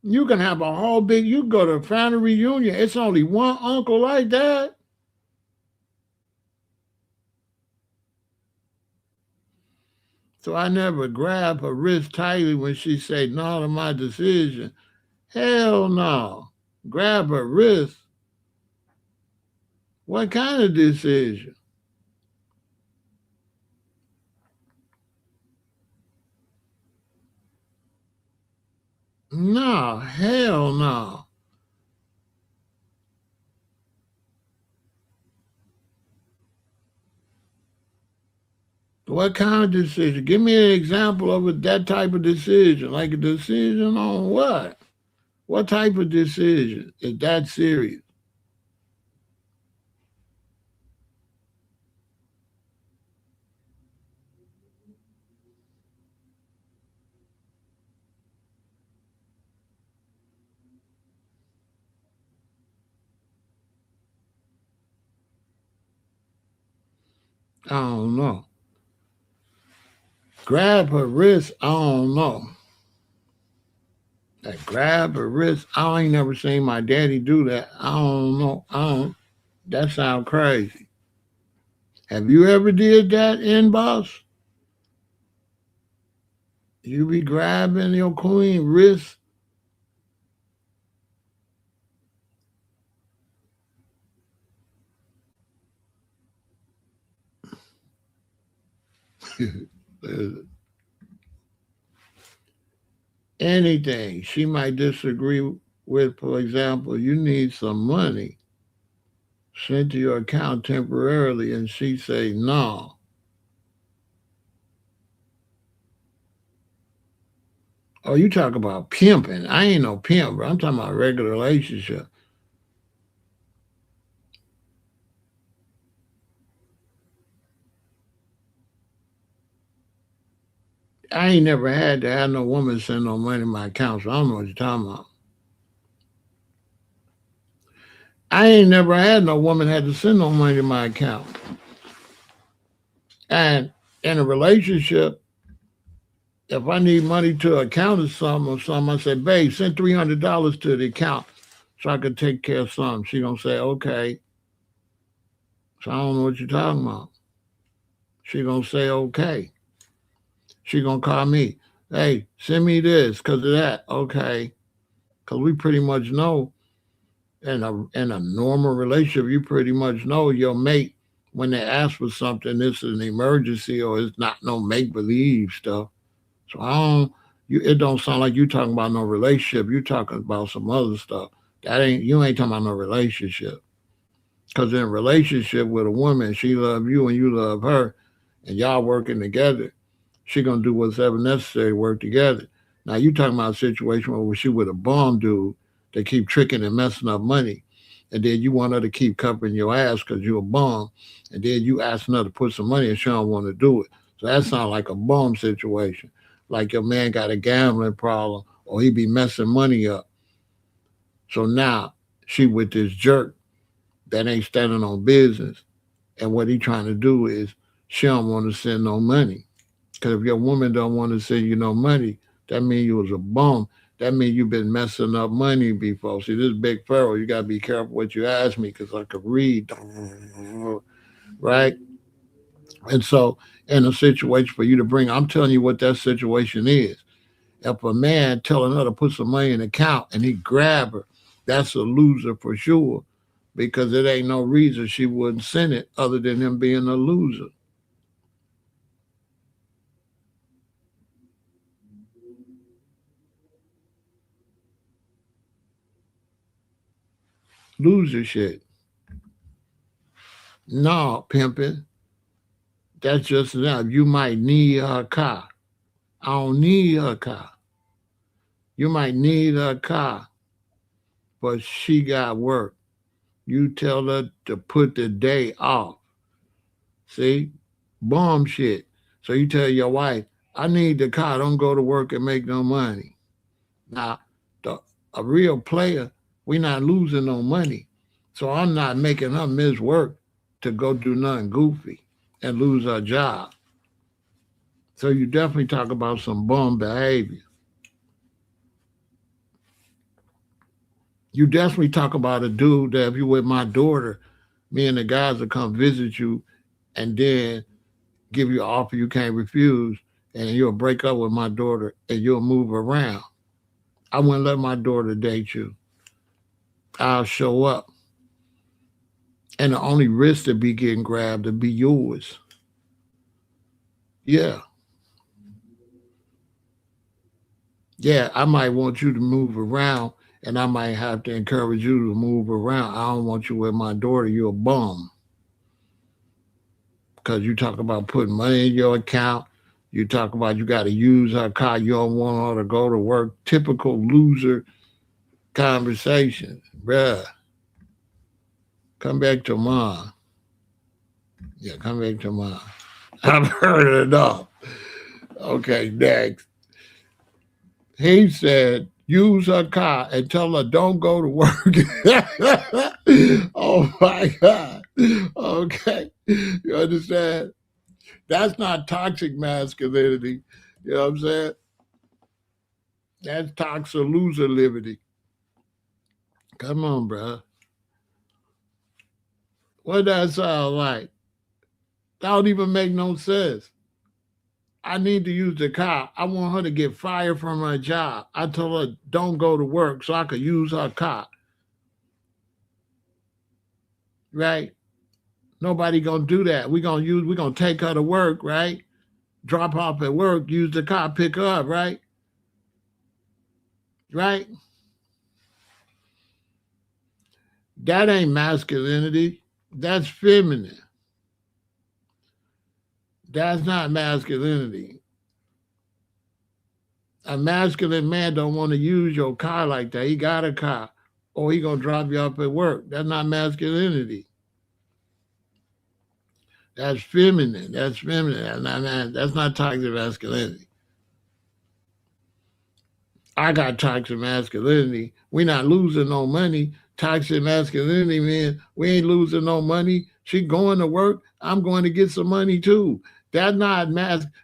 Speaker 1: You can have a whole big, you go to a family reunion, it's only one uncle like that. So I never grab her wrist tightly when she say no to my decision. Hell no. Grab her wrist. What kind of decision? No, hell no. What kind of decision? Give me an example of that type of decision. Like a decision on what? What type of decision is that serious? I don't know. Grab her wrist, I don't know. Like grab her wrist, I ain't never seen my daddy do that. I don't know. I don't. That sounds crazy. Have you ever did that in boss? You be grabbing your queen wrist. Anything she might disagree with, for example, you need some money sent to your account temporarily, and she say no. Oh, you talk about pimping. I ain't no pimp, bro. I'm talking about regular relationship. I ain't never had to have no woman send no money to my account, so I don't know what you're talking about. I ain't never had no woman had to send no money to my account. And in a relationship, if I need money to account or something, I say, babe, send $300 to the account so I can take care of something. She gonna say, okay. So I don't know what you're talking about. She gonna say, okay. She gonna call me, hey, send me this because of that. Okay. Because we pretty much know in a normal relationship, you pretty much know your mate when they ask for something, this is an emergency or it's not no make believe stuff. So I don't it don't sound like you talking about no relationship. You talking about some other stuff. That ain't you ain't talking about no relationship. Cause in a relationship with a woman, she love you and you love her, and y'all working together. She gonna do whatever necessary to work together. Now you talking about a situation where she with a bum dude that keep tricking and messing up money, and then you want her to keep covering your ass because you a bum, and then you asking her to put some money and she don't want to do it. So that sounds like a bum situation. Like your man got a gambling problem or he be messing money up. So now she with this jerk that ain't standing on business, and what he trying to do is she don't want to send no money. Because if your woman don't want to send you no money, that means you was a bum. That means you've been messing up money before. See, this big Pharaoh, you got to be careful what you ask me because I could read, right? And so, in a situation for you to bring, I'm telling you what that situation is. If a man telling her to put some money in the account and he grab her, that's a loser for sure because it ain't no reason she wouldn't send it other than him being a loser. Loser shit. No, pimping. That's just enough. You might need her car. I don't need her car. You might need her car, but she got work. You tell her to put the day off. See? Bomb shit. So you tell your wife, I need the car. Don't go to work and make no money. Now, the, a real player, we not losing no money. So I'm not making her miss work to go do nothing goofy and lose her job. So you definitely talk about some bum behavior. You definitely talk about a dude that if you with my daughter, me and the guys will come visit you and then give you an offer you can't refuse, and you'll break up with my daughter and you'll move around. I wouldn't let my daughter date you. I'll show up. And the only risk to be getting grabbed to be yours. Yeah. Yeah, I might want you to move around and I might have to encourage you to move around. I don't want you with my daughter. You're a bum. Because you talk about putting money in your account. You talk about you got to use her car. You don't want her to go to work. Typical loser conversation. Bruh, come back to mom. Yeah, come back to mom. I've heard it enough. Okay, next. He said, use her car and tell her don't go to work. Oh my God. Okay. You understand? That's not toxic masculinity. You know what I'm saying? That's toxic loser liberty. Come on, bro. What that sound like? That don't even make no sense. I need to use the car. I want her to get fired from her job. I told her don't go to work so I could use her car. Right? Nobody gonna do that. We gonna take her to work, right? drop off at work, use the car, pick her up, right? Right? That ain't masculinity. That's feminine. That's not masculinity. A masculine man don't want to use your car like that. He got a car, or he gonna drop you off at work. That's not masculinity. That's feminine. That's feminine. That's not toxic masculinity. I got toxic masculinity. We're not losing no money. Toxic masculinity, man, we ain't losing no money. She going to work. I'm going to get some money too. That's not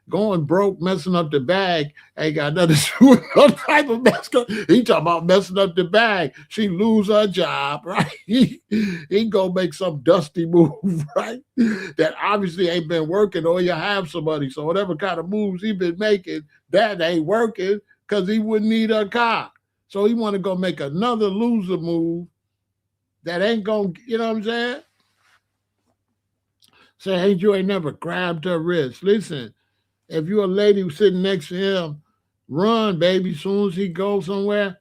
Speaker 1: going broke, messing up the bag. Ain't got nothing to do with no type of masculinity. He talking about messing up the bag. She lose her job, right? He go make some dusty move, right? That obviously ain't been working, or you have somebody. So whatever kind of moves he been making, that ain't working, because he wouldn't need a car. So he want to go make another loser move that ain't going to, you know what I'm saying? Say, hey, you ain't never grabbed her wrist. Listen, if you're a lady who's sitting next to him, run, baby. As soon as he goes somewhere,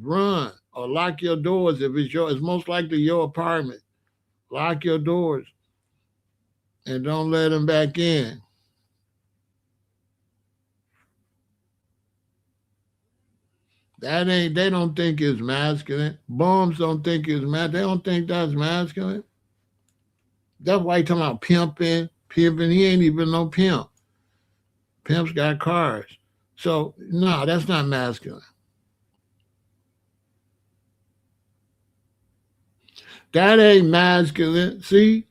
Speaker 1: run. Or lock your doors if it's most likely your apartment. Lock your doors and don't let him back in. They don't think it's masculine. Bums don't think it's masculine. They don't think that's masculine. That's why he talking about pimping. He ain't even no pimp. Pimps got cars. So, no, that's not masculine. That ain't masculine. See?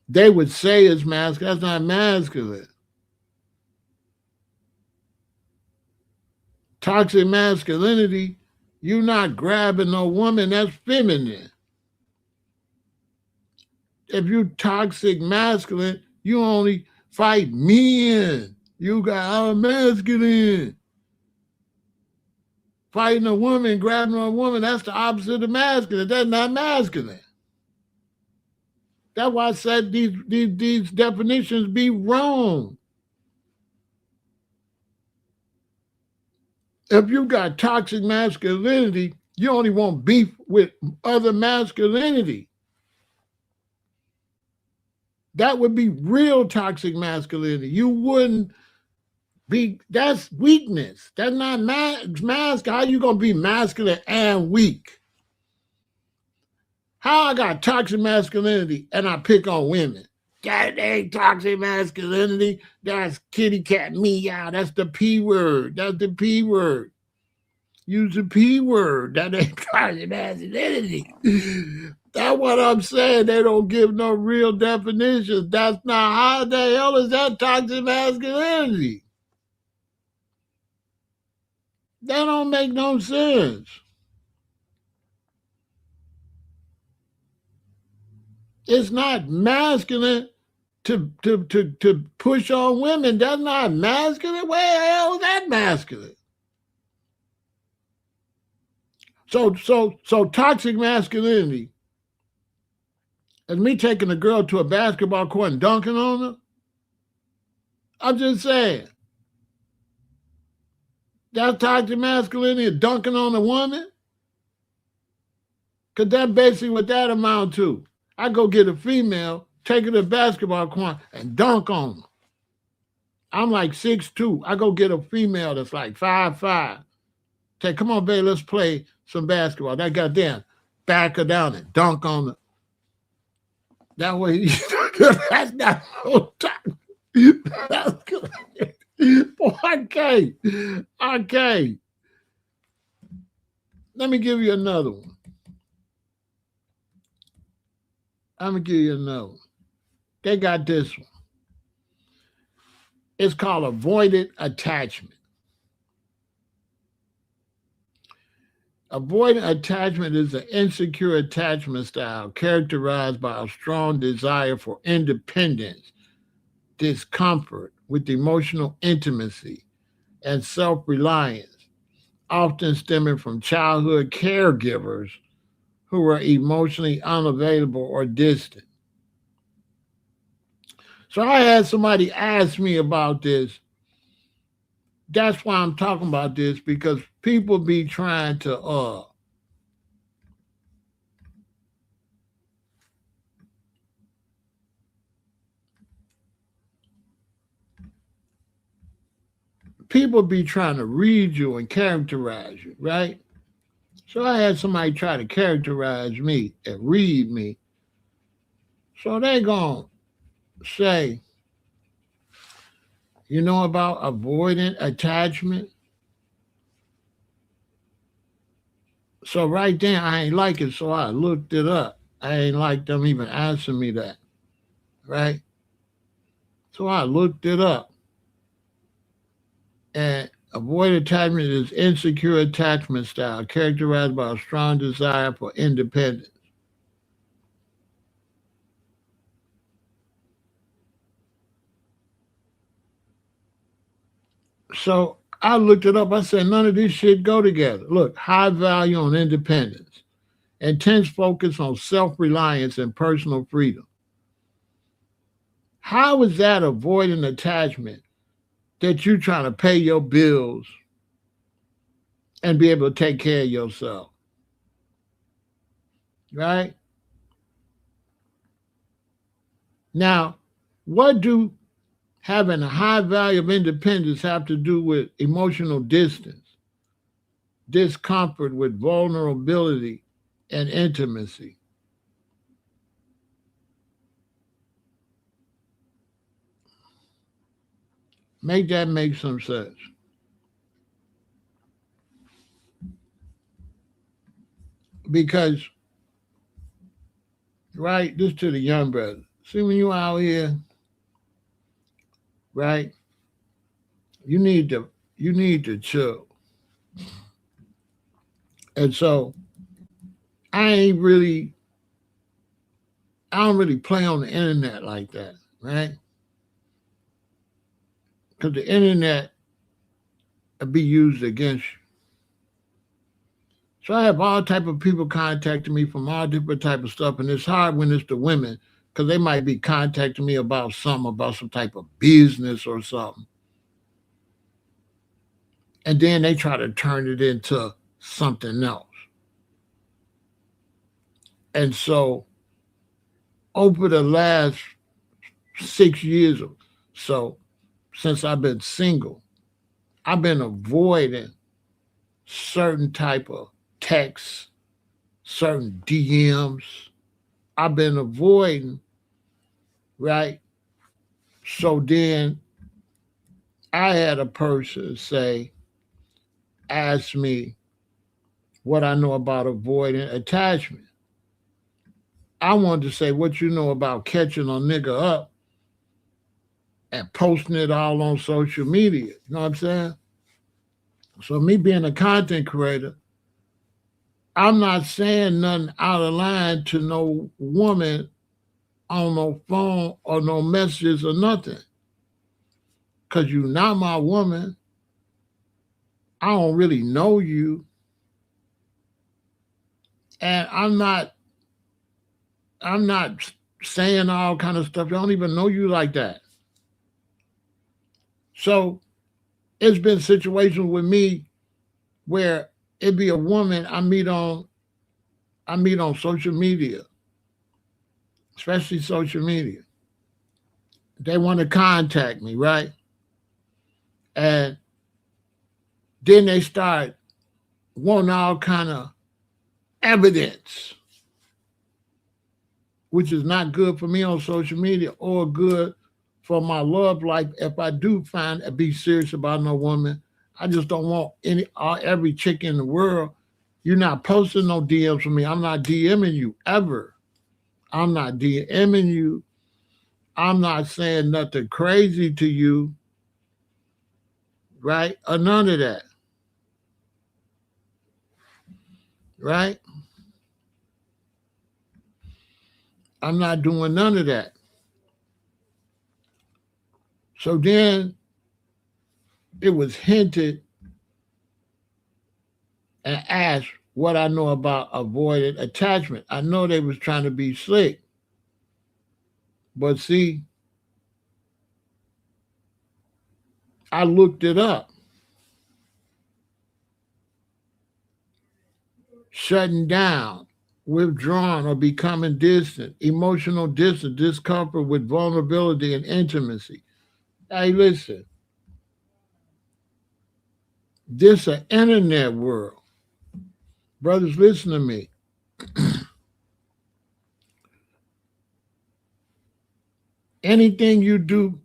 Speaker 1: They would say it's masculine. That's not masculine. Toxic masculinity, you not grabbing no woman. That's feminine. If you toxic masculine, you only fight men. You got masculine. Fighting a woman, grabbing a woman, that's the opposite of masculine. That's not masculine. That's why I said these definitions be wrong. If you got toxic masculinity, you only want beef with other masculinity. That would be real toxic masculinity. You wouldn't be, that's weakness. That's not masculine. How you gonna be masculine and weak? How I got toxic masculinity and I pick on women? That ain't toxic masculinity. That's kitty cat meow. That's the P word. That's the P word. Use the P word. That ain't toxic masculinity. That's what I'm saying. They don't give no real definitions. That's not, how the hell is that toxic masculinity? That don't make no sense. It's not masculine to push on women. That's not masculine. Where the hell is that masculine? So toxic masculinity is me taking a girl to a basketball court and dunking on her. I'm just saying. That's toxic masculinity, dunking on a woman? Because that's basically what that amount to. I go get a female, take her to the basketball court, and dunk on her. I'm like 6'2". I go get a female that's like 5'5". Say, come on, babe, let's play some basketball. That goddamn back her down and dunk on her. That way, that's not no toxic. That's good. Okay. Let me give you another one. I'm going to give you another one. They got this one. It's called avoidant attachment. Avoidant attachment is an insecure attachment style characterized by a strong desire for independence, discomfort with emotional intimacy, and self-reliance, often stemming from childhood caregivers who were emotionally unavailable or distant. So I had somebody ask me about this. That's why I'm talking about this, because people be trying to people be trying to read you and characterize you, right? So I had somebody try to characterize me and read me. So they gonna say, you know about avoidant attachment? So right then I ain't like it, so I looked it up. I ain't like them even answering me that, right? So I looked it up. And avoidant attachment is insecure attachment style characterized by a strong desire for independence. So I looked it up. I said, none of this shit go together. Look, high value on independence, intense focus on self reliance and personal freedom. How is that avoiding attachment that you trying to pay your bills and be able to take care of yourself? Right? Now, what do having a high value of independence have to do with emotional distance, discomfort with vulnerability and intimacy? Make that make some sense. Because, right, this to the young brother. See, when you out here, right, you need to chill. And so I ain't really I don't really play on the internet like that, right? Because the internet will be used against you. So I have all type of people contacting me from all different type of stuff, and it's hard when it's the women because they might be contacting me about some type of business or something, and then they try to turn it into something else. And so over the last 6 years or so, since I've been single, I've been avoiding certain type of texts, certain DMs. I've been avoiding, right? So then I had a person say, ask me what I know about avoiding attachment. I wanted to say what you know about catching a nigga up and posting it all on social media. You know what I'm saying? So me being a content creator, I'm not saying nothing out of line to no woman on no phone or no messages or nothing. Cause you not my woman. I don't really know you. And I'm not saying all kind of stuff. I don't even know you like that. So it's been situations with me where it be a woman I meet on social media, especially social media. They want to contact me, right? And then they start wanting all kind of evidence, which is not good for me on social media or good for my love life. If I do find and be serious about no woman, I just don't want every chick in the world. You're not posting no DMs for me. I'm not DMing you ever. I'm not DMing you. I'm not saying nothing crazy to you, right? Or none of that, right? I'm not doing none of that. So then it was hinted and asked what I know about avoided attachment. I know they was trying to be slick, but see, I looked it up. Shutting down, withdrawn, or becoming distant, emotional distance, discomfort with vulnerability and intimacy. Hey, listen, this an internet world. Brothers, listen to me. Anything you do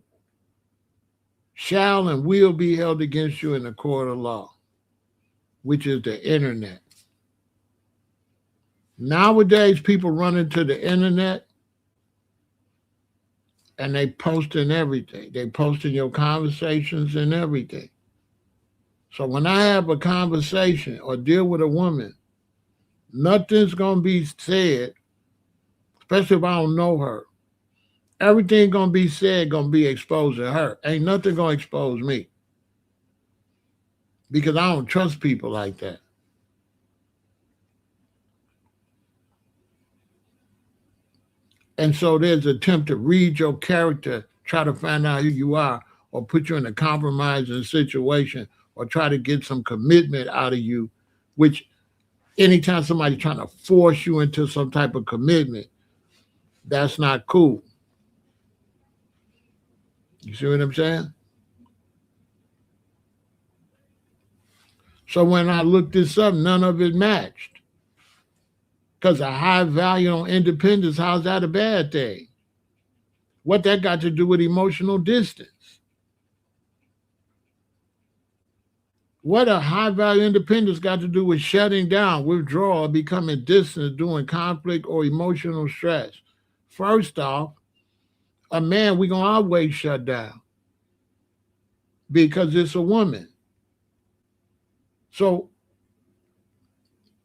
Speaker 1: shall and will be held against you in the court of law, which is the internet. Nowadays, people run into the internet and they posting everything. They posting your conversations and everything. So when I have a conversation or deal with a woman, nothing's gonna be said, especially if I don't know her. Everything gonna be said gonna be exposed to her. Ain't nothing gonna expose me because I don't trust people like that. And so there's an attempt to read your character, try to find out who you are, or put you in a compromising situation, or try to get some commitment out of you, which anytime somebody's trying to force you into some type of commitment, that's not cool. You see what I'm saying? So when I looked this up, none of it matched. Because a high value on independence, how's that a bad thing? What that got to do with emotional distance? What a high value independence got to do with shutting down, withdrawal, becoming distant, doing conflict or emotional stress? First off, a man, we gonna always shut down because it's a woman. So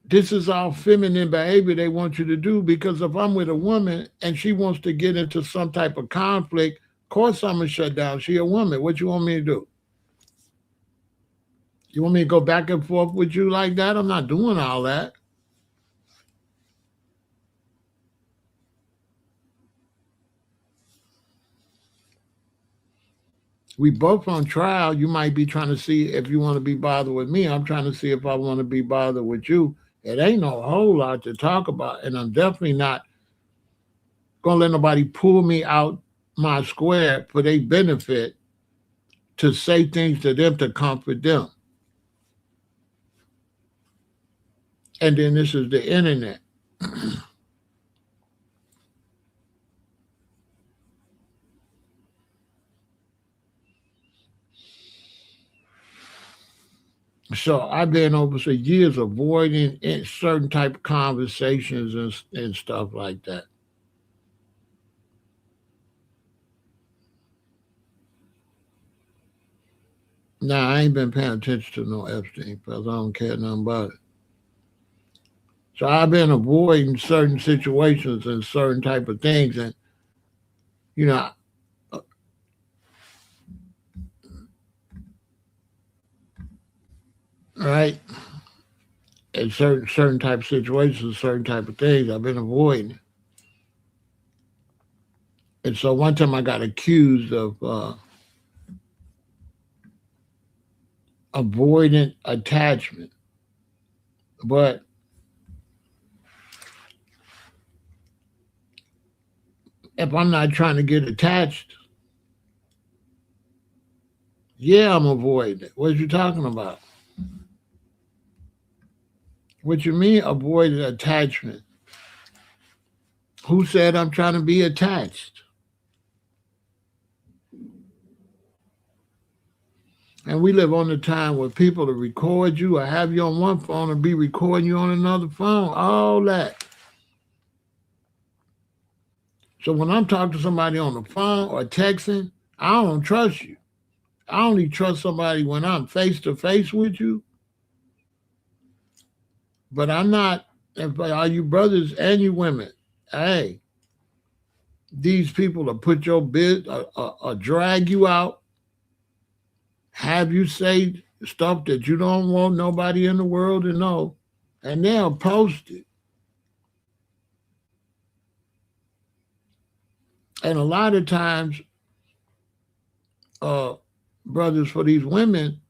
Speaker 1: this is all feminine behavior they want you to do, because if I'm with a woman and she wants to get into some type of conflict, of course I'm gonna shut down. She a woman. What you want me to do? You want me to go back and forth with you like that? I'm not doing all that. We both on trial. You might be trying to see if you want to be bothered with me. I'm trying to see if I want to be bothered with you. It ain't no whole lot to talk about, and I'm definitely not gonna let nobody pull me out my square for their benefit to say things to them to comfort them. And then this is the internet. So I've been over the years avoiding certain type of conversations and stuff like that. Now I ain't been paying attention to no Epstein because I don't care nothing about it. So I've been avoiding certain situations and certain type of things, and you know, right? And certain type of situations, certain type of things, I've been avoiding. And so one time I got accused of avoidant attachment, but if I'm not trying to get attached, yeah, I'm avoiding it. What you talking about? What you mean avoidant attachment? Who said I'm trying to be attached? And we live on the time where people to record you or have you on one phone and be recording you on another phone. All that. So when I'm talking to somebody on the phone or texting, I don't trust you. I only trust somebody when I'm face to face with you. But I'm not. If all you brothers and you women, hey, these people will put your bid or drag you out, have you say stuff that you don't want nobody in the world to know, and they'll post it. And a lot of times, uh, brothers, for these women,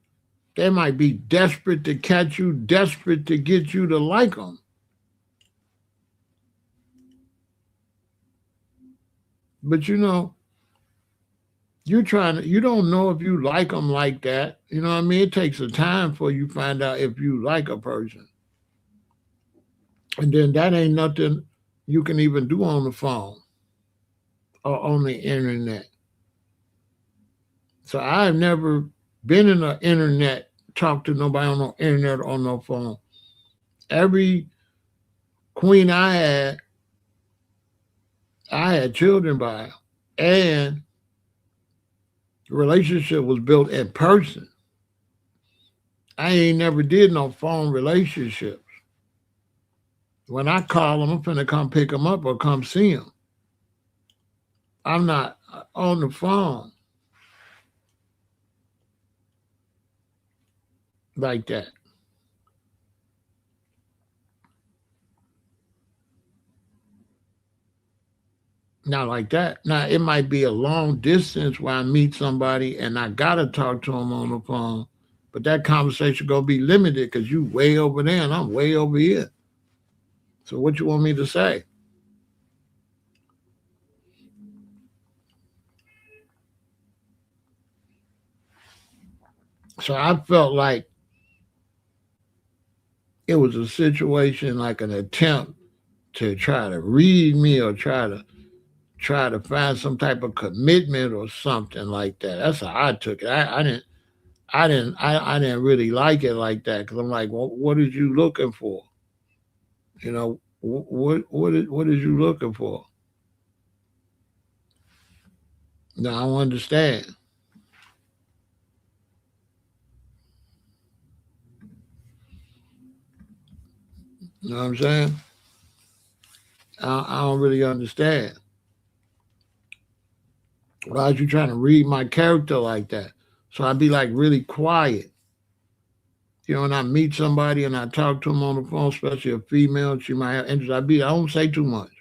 Speaker 1: they might be desperate to catch you, desperate to get you to like them. But you don't know if you like them like that. You know what I mean? It takes a time for you find out if you like a person. And then that ain't nothing you can even do on the phone or on the internet. So I've never been in the internet, talked to nobody on the internet or on no phone. Every queen I had children by, and the relationship was built in person. I ain't never did no phone relationships. When I call them, I'm finna come pick them up or come see them. I'm not on the phone like that. Not like that. Now, it might be a long distance where I meet somebody and I gotta talk to them on the phone, but that conversation gonna be limited because you way over there and I'm way over here. So what you want me to say? So I felt like it was a situation like an attempt to try to read me or try to find some type of commitment or something like that. That's how I took it. I didn't really like it like that because I'm like, well, what is you looking for? What is you looking for? Now I don't understand. You know what I'm saying? I don't really understand. Why are you trying to read my character like that? So I'd be like really quiet. When I meet somebody and I talk to them on the phone, especially a female, she might have interest. I don't say too much.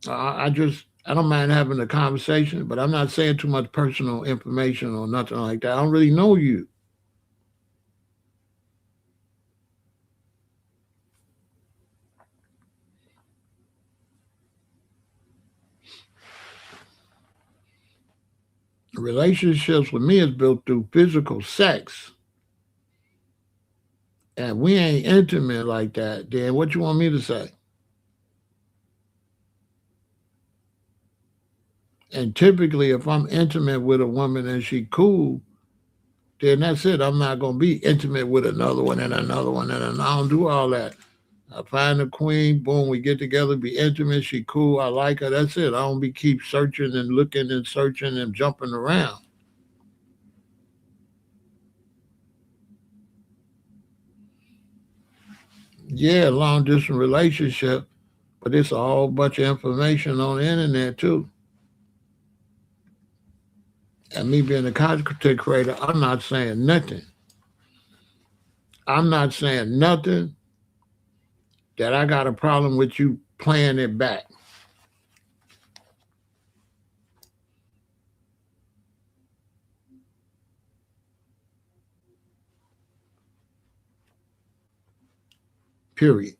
Speaker 1: I don't mind having a conversation, but I'm not saying too much personal information or nothing like that. I don't really know you. Relationships with me is built through physical sex, and we ain't intimate like that. Then what you want me to say? And typically, if I'm intimate with a woman and she cool, then that's it. I'm not gonna be intimate with another one and another one and I don't do all that. I find a queen, boom, we get together, be intimate, she cool, I like her, that's it. I don't be keep searching and looking and searching and jumping around. Yeah, long distance relationship, but it's a whole bunch of information on the internet too. And me being a content creator, I'm not saying nothing. I'm not saying nothing that I got a problem with you playing it back. Period.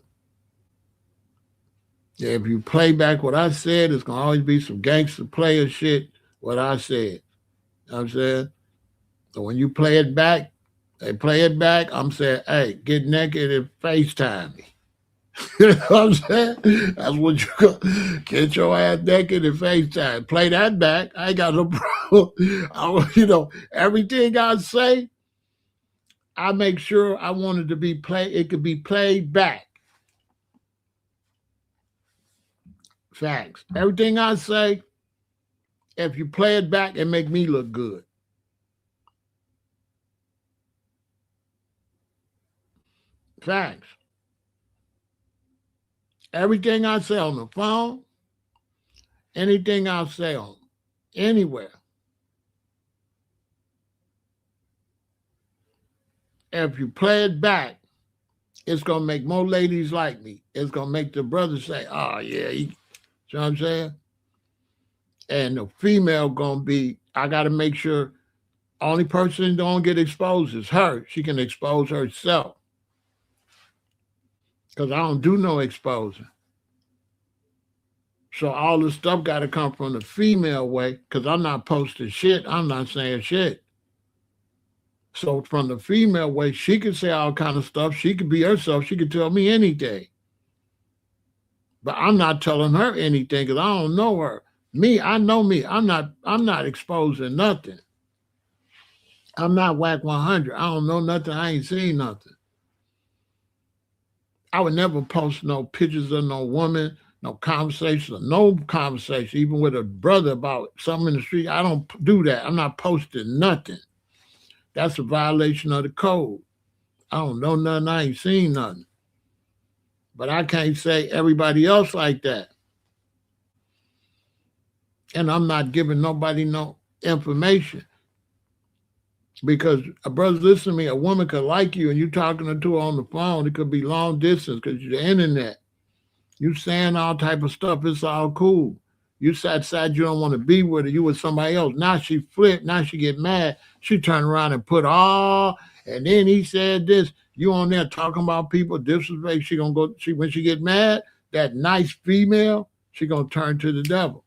Speaker 1: Yeah, if you play back what I said, it's gonna always be some gangster player shit. What I said, you know what I'm saying. So when you play it back, they play it back. I'm saying, hey, get naked and FaceTime me. You know what I'm saying? That's what you go. Get your ass naked and FaceTime. Play that back. I ain't got no problem. Everything I say, I make sure I want it to be played. It could be played back. Facts. Everything I say, if you play it back, it make me look good. Facts. Everything I say on the phone, anything I say on anywhere, if you play it back, it's gonna make more ladies like me. It's gonna make the brothers say, "Oh yeah," you know what I'm saying? And the female gonna be, I gotta make sure only person don't get exposed is her. She can expose herself. Because I don't do no exposing. So all the stuff got to come from the female way because I'm not posting shit. I'm not saying shit. So from the female way, she can say all kind of stuff. She could be herself. She could tell me anything. But I'm not telling her anything because I don't know her. Me, I know me. I'm not exposing nothing. I'm not whack 100. I don't know nothing. I ain't seen nothing. I would never post no pictures of no woman, no conversation, even with a brother about something in the street. I don't do that. I'm not posting nothing. That's a violation of the code. I don't know nothing. I ain't seen nothing. But I can't say everybody else like that. And I'm not giving nobody no information. Because a brother, listen to me, a woman could like you and you talking to her on the phone. It could be long distance because you're the internet. You saying all type of stuff. It's all cool. You said you don't want to be with her. You with somebody else. Now she flipped. Now she get mad. She turn around and put all. And then he said this. You on there talking about people disrespect. She gonna go. When she get mad, that nice female, she gonna turn to the devil.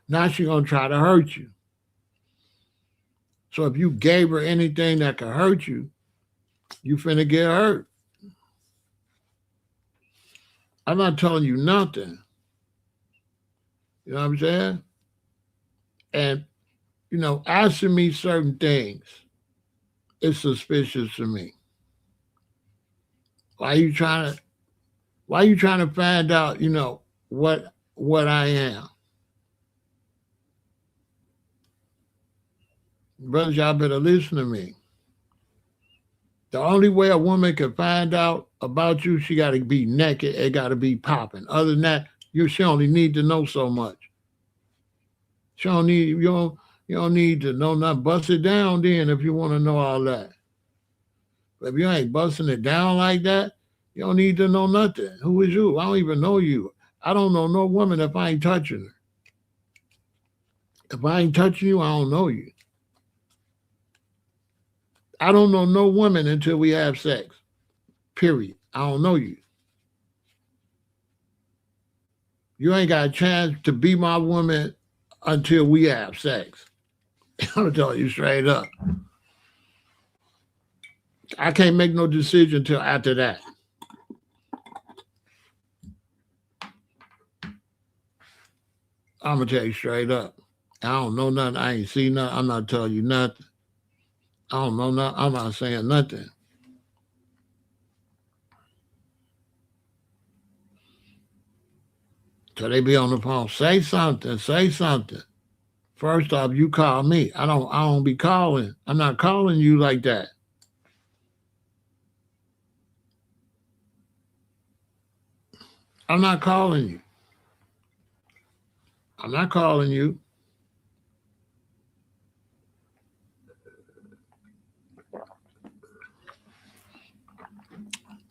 Speaker 1: Now she gonna try to hurt you. So if you gave her anything that could hurt you, you finna get hurt. I'm not telling you nothing. You know what I'm saying? And, asking me certain things is suspicious to me. Why you trying to find out, what I am? Brothers, y'all better listen to me. The only way a woman can find out about you, she got to be naked. It got to be popping. Other than that, she only need to know so much. You don't need to know nothing. Bust it down then if you want to know all that. But if you ain't busting it down like that, you don't need to know nothing. Who is you? I don't even know you. I don't know no woman if I ain't touching her. If I ain't touching you, I don't know you. I don't know no woman until we have sex. Period. I don't know you. You ain't got a chance to be my woman until we have sex. I'm telling you straight up. I can't make no decision until after that. I'm going to tell you straight up. I don't know nothing. I ain't seen nothing. I'm not telling you nothing. I don't know nothing. I'm not saying nothing. So they be on the phone. Say something. Say something. First off, you call me. I don't be calling. I'm not calling you like that. I'm not calling you. I'm not calling you.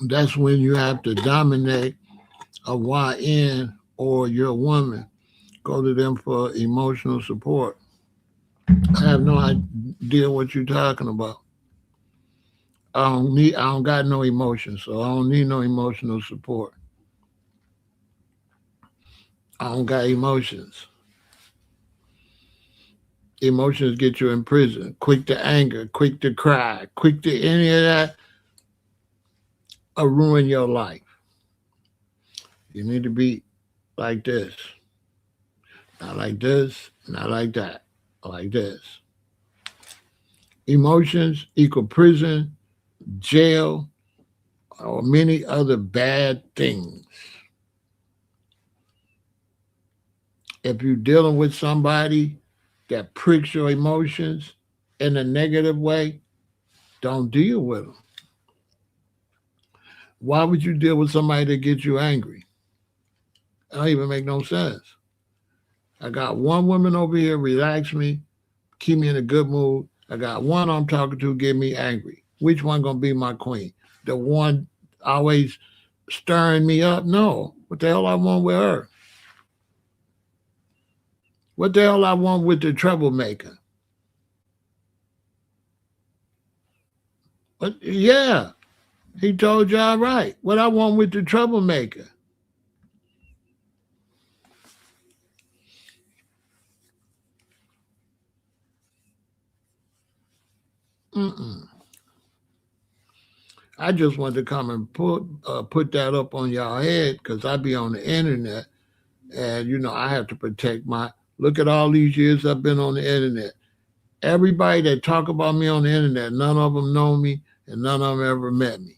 Speaker 1: That's when you have to dominate a YN or your woman. Go to them for emotional support. I have no idea what you're talking about. I don't got no emotions, so I don't need no emotional support. I don't got emotions. Emotions get you in prison. Quick to anger, quick to cry, quick to any of that will ruin your life. You need to be like this. Not like this, not like that. Like this. Emotions equal prison, jail, or many other bad things. If you're dealing with somebody that pricks your emotions in a negative way, don't deal with them. Why would you deal with somebody that gets you angry? That don't even make no sense. I got one woman over here, relax me, keep me in a good mood. I got one I'm talking to, get me angry. Which one gonna be my queen? The one always stirring me up? No. What the hell I want with her? What the hell I want with the troublemaker? What? Yeah, he told y'all right. What I want with the troublemaker? Mm-mm. I just wanted to come and put that up on y'all head because I be on the internet, and I have to protect my. Look at all these years I've been on the internet. Everybody that talk about me on the internet, none of them know me, and none of them ever met me.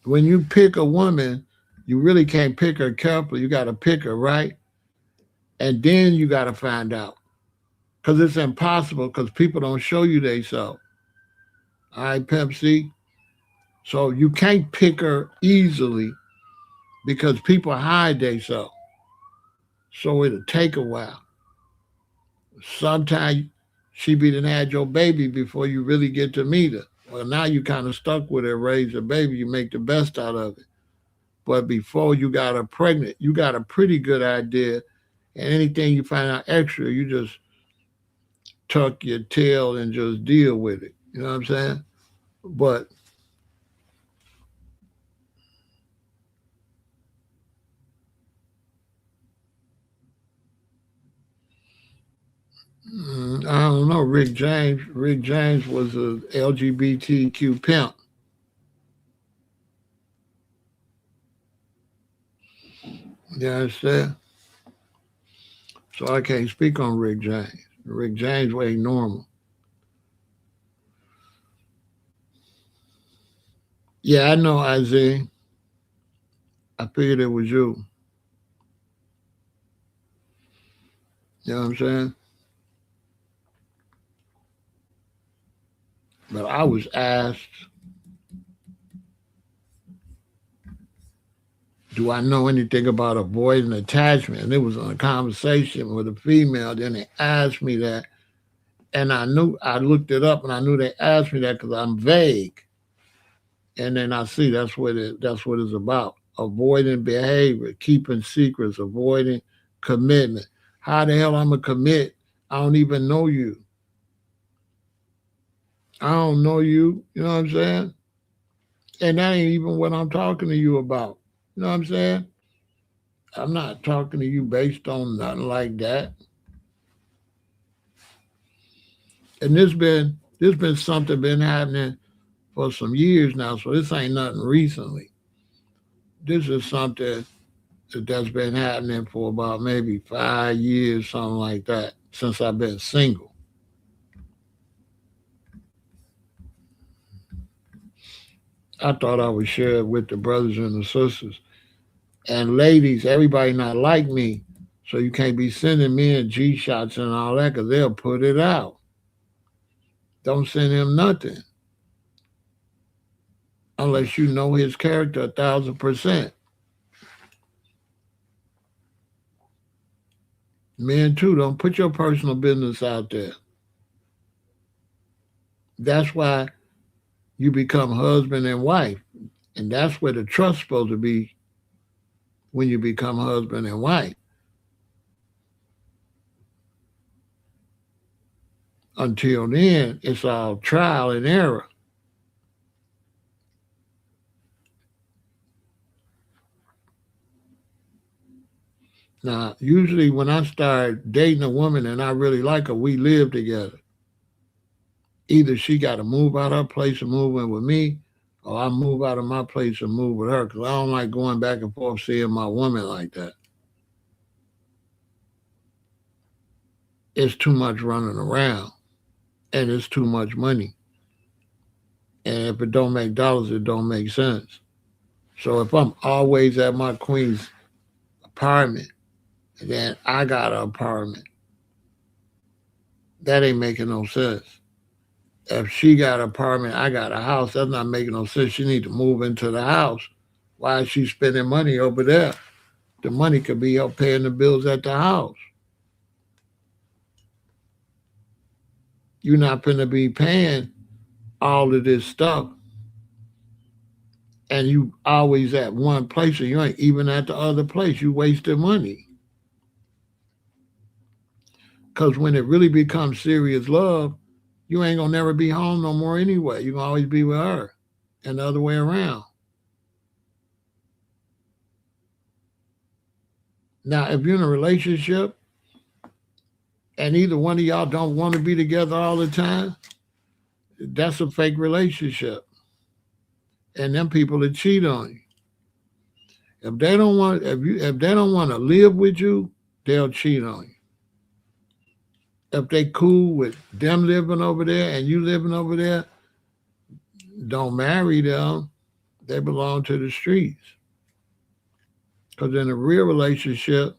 Speaker 1: When you pick a woman, you really can't pick her carefully. You got to pick her right, and then you got to find out because it's impossible because people don't show you they so. All right, Pepsi. So you can't pick her easily because people hide they so. So it'll take a while. Sometimes she be done had your baby before you really get to meet her. Well, now you kind of stuck with her, raise a baby, you make the best out of it. But before you got her pregnant, you got a pretty good idea. And anything you find out extra, you just tuck your tail and just deal with it. You know what I'm saying? But I don't know. Rick James. Rick James was a LGBTQ pimp. You understand? So I can't speak on Rick James. Rick James ain't normal. Yeah, I know Isaiah. I figured it was you. You know what I'm saying? But I was asked, do I know anything about avoiding attachment? And it was a conversation with a female. Then they asked me that. And I looked it up and I knew they asked me that because I'm vague. And then I see that's what it's about. Avoiding behavior, keeping secrets, avoiding commitment. How the hell I'm gonna commit? I don't even know you. I don't know you. You know what I'm saying? And that ain't even what I'm talking to you about. You know what I'm saying? I'm not talking to you based on nothing like that. And this been something been happening for some years now, so this ain't nothing recently. This is something that's been happening for about maybe 5 years, something like that, since I've been single. I thought I would share it with the brothers and the sisters. And ladies, everybody not like me. So you can't be sending me in G shots and all that because they'll put it out. Don't send him nothing unless you know his character 1,000%. Men too, don't put your personal business out there. That's why you become husband and wife. And that's where the trust's supposed to be when you become husband and wife. Until then, it's all trial and error. Now, usually when I start dating a woman and I really like her, we live together. Either she got to move out her place and move in with me, or I move out of my place and move with her because I don't like going back and forth seeing my woman like that. It's too much running around and it's too much money. And if it don't make dollars, it don't make sense. So if I'm always at my queen's apartment, and then I got an apartment, that ain't making no sense. If she got an apartment, I got a house, that's not making no sense. She need to move into the house. Why is she spending money over there? The money could be help paying the bills at the house. You're not going to be paying all of this stuff and you always at one place and you ain't even at the other place. You wasted money. Because when it really becomes serious love, you ain't gonna never be home no more anyway. You gonna always be with her, and the other way around. Now, if you're in a relationship and either one of y'all don't want to be together all the time, that's a fake relationship. And them people that cheat on you. If they don't want to live with you, they'll cheat on you. If they cool with them living over there and you living over there, don't marry them. They belong to the streets. Because in a real relationship,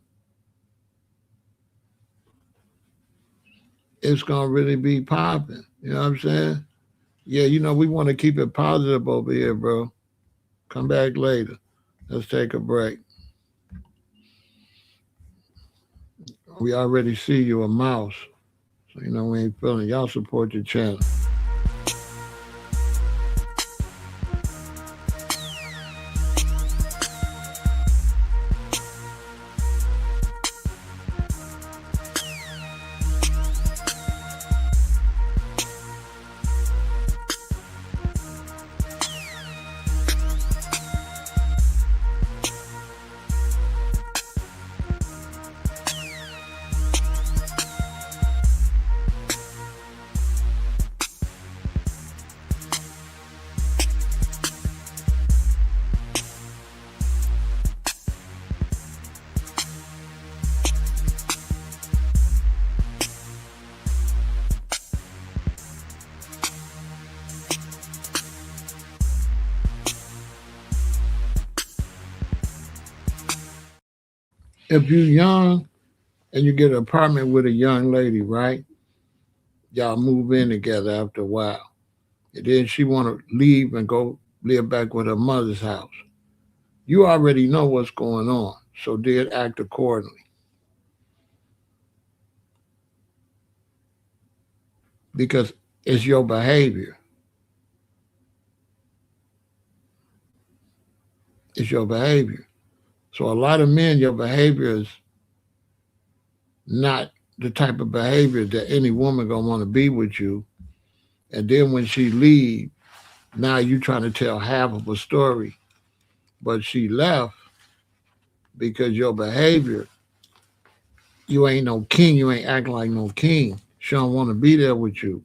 Speaker 1: it's gonna really be popping. You know what I'm saying? Yeah, we want to keep it positive over here, bro. Come back later. Let's take a break. We already see you a mouse. So we ain't feeling. Y'all support the channel. If you're young and you get an apartment with a young lady, right? Y'all move in together after a while. And then she want to leave and go live back with her mother's house. You already know what's going on. So then act accordingly. Because it's your behavior. It's your behavior. So a lot of men, your behavior is not the type of behavior that any woman gonna want to be with you. And then when she leave, now you trying to tell half of a story. But she left because your behavior, you ain't no king. You ain't acting like no king. She don't want to be there with you.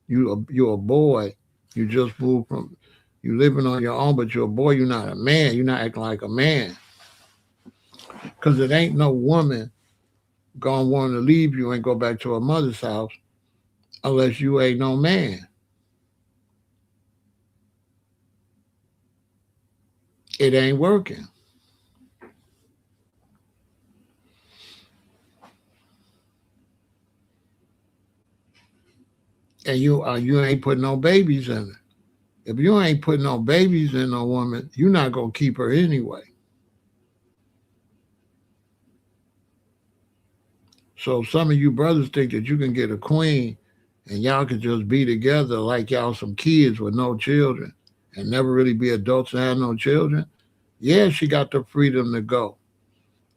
Speaker 1: You're a boy. You just moved from you living on your own, but you're a boy. You're not a man. You're not acting like a man. Because it ain't no woman gonna want to leave you and go back to her mother's house unless you ain't no man. It ain't working. And you ain't putting no babies in it. If you ain't putting no babies in a woman, you're not gonna keep her anyway. So some of you brothers think that you can get a queen and y'all can just be together like y'all some kids with no children and never really be adults and have no children. Yeah, she got the freedom to go.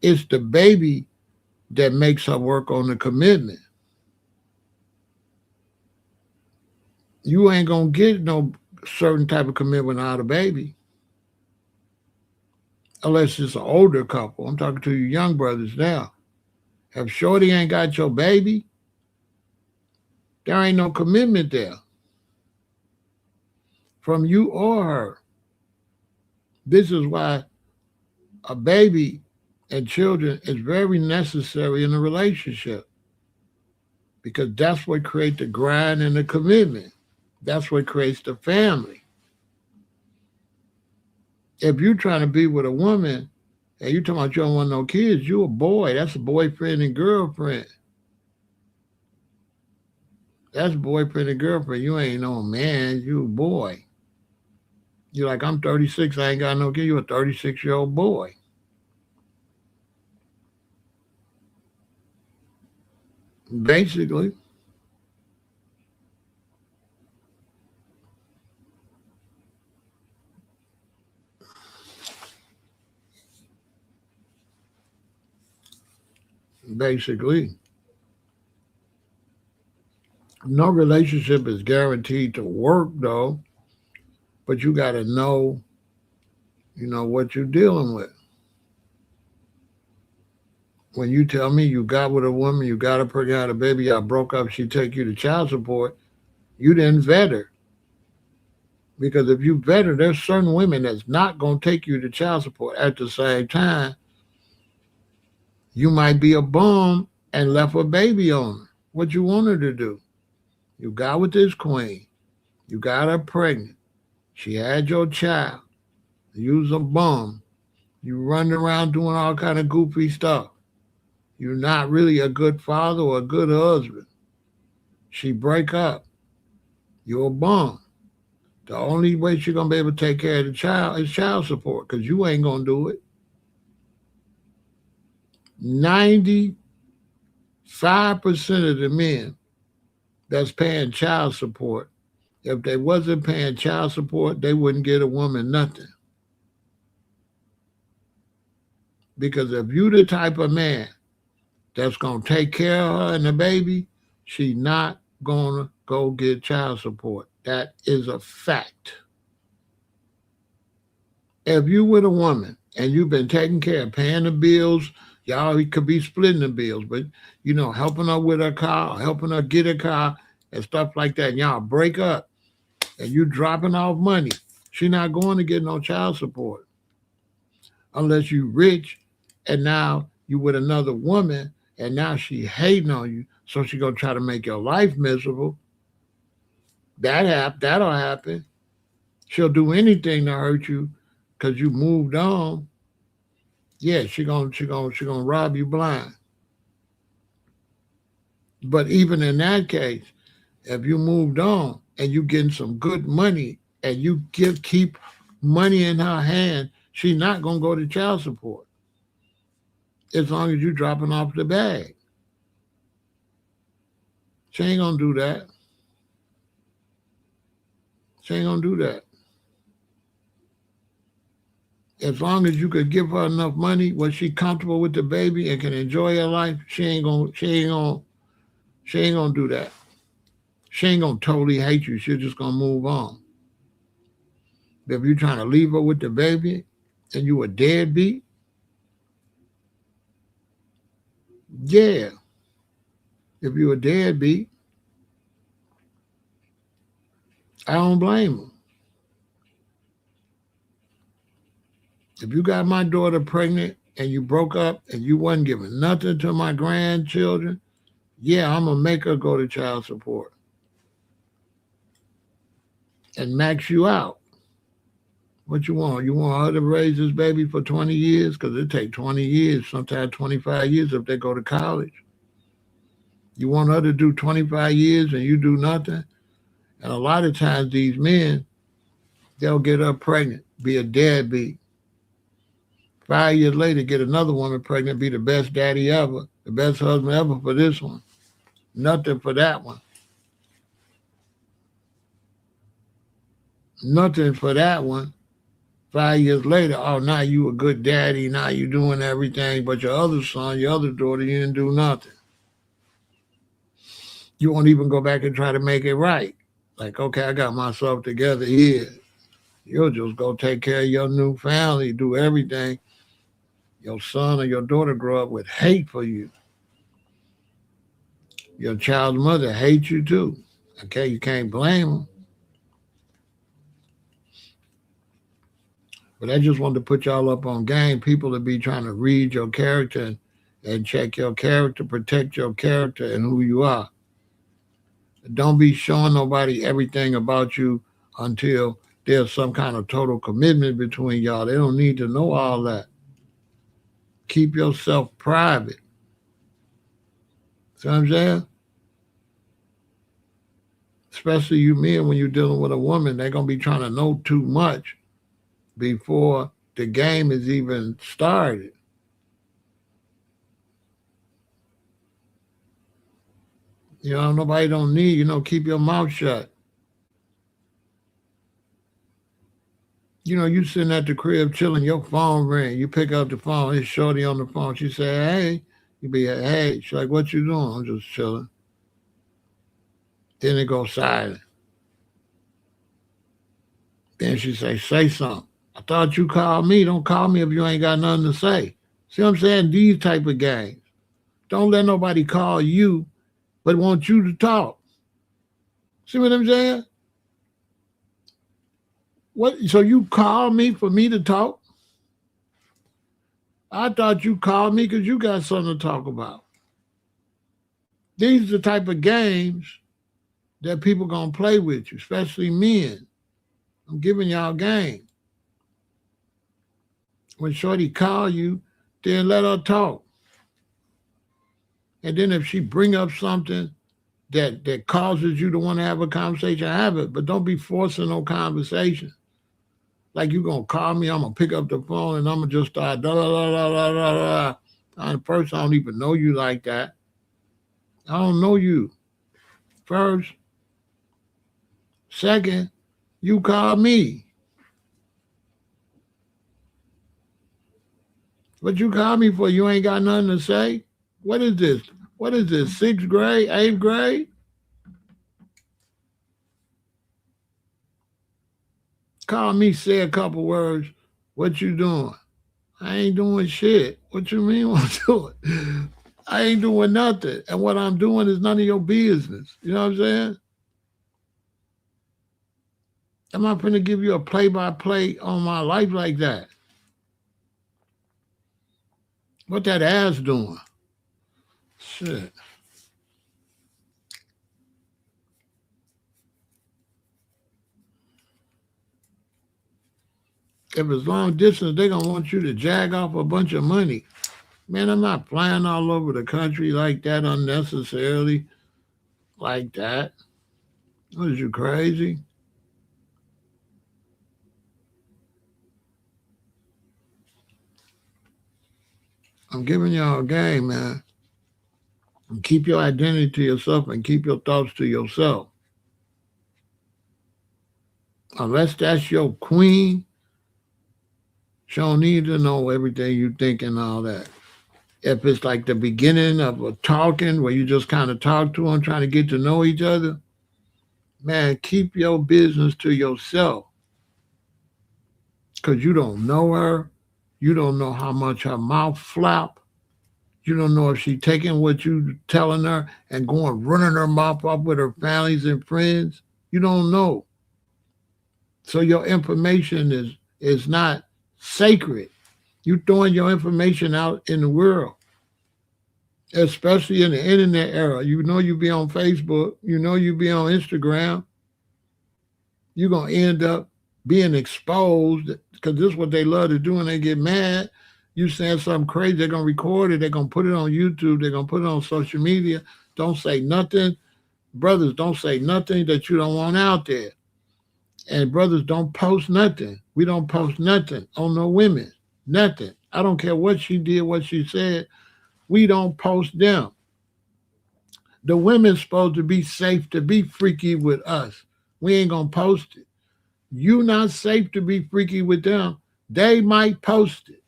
Speaker 1: It's the baby that makes her work on the commitment. You ain't gonna get no certain type of commitment out of baby unless it's an older couple. I'm talking to you young brothers now. If Shorty ain't got your baby, there ain't no commitment there from you or her. This is why a baby and children is very necessary in a relationship because that's what creates the grind and the commitment. That's what creates the family. If you're trying to be with a woman and you talking about you don't want no kids, you a boy. That's a boyfriend and girlfriend. That's boyfriend and girlfriend. You ain't no man. You a boy. You're like, I'm 36. I ain't got no kid. You a 36-year-old boy. Basically. basically. No relationship is guaranteed to work though, but you got to know, what you're dealing with. When you tell me you got with a woman, you got her pregnant, had a baby, y'all broke up, she take you to child support, you didn't vet her. Because if you vet her, there's certain women that's not going to take you to child support. At the same time, you might be a bum and left a baby on her. What you want her to do? You got with this queen. You got her pregnant. She had your child. You was a bum. You running around doing all kind of goofy stuff. You're not really a good father or a good husband. She break up. You're a bum. The only way she's going to be able to take care of the child is child support because you ain't going to do it. 95% of the men that's paying child support, if they wasn't paying child support, they wouldn't get a woman nothing. Because if you the type of man that's going to take care of her and the baby, she's not going to go get child support. That is a fact. If you with a woman and you've been taking care of paying the bills, y'all could be splitting the bills, but helping her with her car, helping her get a car and stuff like that, and y'all break up and you dropping off money, she not going to get no child support unless you rich and now you with another woman and now she hating on you, so she gonna try to make your life miserable. That'll happen. She'll do anything to hurt you because you moved on. Yeah, she gonna rob you blind. But even in that case, if you moved on and you getting some good money and you keep money in her hand, she's not gonna go to child support as long as you dropping off the bag. She ain't gonna do that. She ain't gonna do that. As long as you could give her enough money where she comfortable with the baby and can enjoy her life, she ain't gonna do that. She ain't gonna totally hate you. She's just gonna move on. But if you're trying to leave her with the baby and you a deadbeat, yeah. If you a deadbeat, I don't blame her. If you got my daughter pregnant and you broke up and you wasn't giving nothing to my grandchildren, yeah, I'm gonna make her go to child support and max you out. What you want? You want her to raise this baby for 20 years? Because it take 20 years, sometimes 25 years if they go to college. You want her to do 25 years and you do nothing? And a lot of times these men, they'll get her pregnant, be a deadbeat. 5 years later, get another woman pregnant, be the best daddy ever, the best husband ever for this one. Nothing for that one. Nothing for that one. 5 years later, oh, now you a good daddy, now you doing everything, but your other son, your other daughter, you didn't do nothing. You won't even go back and try to make it right. Like, okay, I got myself together here. You'll just go take care of your new family, do everything. Your son or your daughter grow up with hate for you. Your child's mother hates you too. Okay, you can't blame them. But I just wanted to put y'all up on game. People to be trying to read your character and check your character, protect your character and who you are. Don't be showing nobody everything about you until there's some kind of total commitment between y'all. They don't need to know all that. Keep yourself private. See what I'm saying? Especially you men, when you're dealing with a woman, they're going to be trying to know too much before the game is even started. Nobody don't need, keep your mouth shut. You sitting at the crib chilling, your phone ring, you pick up the phone, it's Shorty on the phone. She say, hey, You be, hey, she's like, what you doing? I'm just chilling. Then it goes silent. Then she say something. I thought you called me. Don't call me if you ain't got nothing to say. See what I'm saying? These type of games. Don't let nobody call you, but want you to talk. See what I'm saying? What? So you called me for me to talk? I thought you called me because you got something to talk about. These are the type of games that people gonna play with you, especially men. I'm giving y'all game. When Shorty call you, then let her talk. And then if she bring up something that causes you to want to have a conversation, have it. But don't be forcing no conversation. Like you gonna call me, I'm gonna pick up the phone and I'm gonna just start da da da da da da da. First, I don't even know you like that. I don't know you. First, second, you call me. What you call me for? You ain't got nothing to say? What is this? What is this? Sixth grade? Eighth grade? Call me, say a couple words. What you doing? I ain't doing shit. What you mean what I'm doing? I ain't doing nothing. And what I'm doing is none of your business. You know what I'm saying? I'm not going to give you a play-by-play on my life like that. What that ass doing? Shit. If it's long distance, they're going to want you to jag off a bunch of money. Man, I'm not flying all over the country like that unnecessarily. Like that. What, is you crazy? I'm giving y'all a game, man. And keep your identity to yourself and keep your thoughts to yourself. Unless that's your queen, she don't need to know everything you think and all that. If it's like the beginning of a talking where you just kind of talk to them, trying to get to know each other, man, keep your business to yourself. Because you don't know her. You don't know how much her mouth flap. You don't know if she taking what you telling her and going running her mouth up with her families and friends. You don't know. So your information is not sacred. You throwing your information out in the world, especially in the internet era. You know you be on Facebook. You know you be on Instagram. You're going to end up being exposed because this is what they love to do and they get mad. You saying something crazy, they're going to record it. They're going to put it on YouTube. They're going to put it on social media. Don't say nothing. Brothers, don't say nothing that you don't want out there. And brothers, don't post nothing. We don't post nothing on no women. Nothing. I don't care what she did, what she said. We don't post them. The women's supposed to be safe to be freaky with us. We ain't going to post it. You not safe to be freaky with them. They might post it.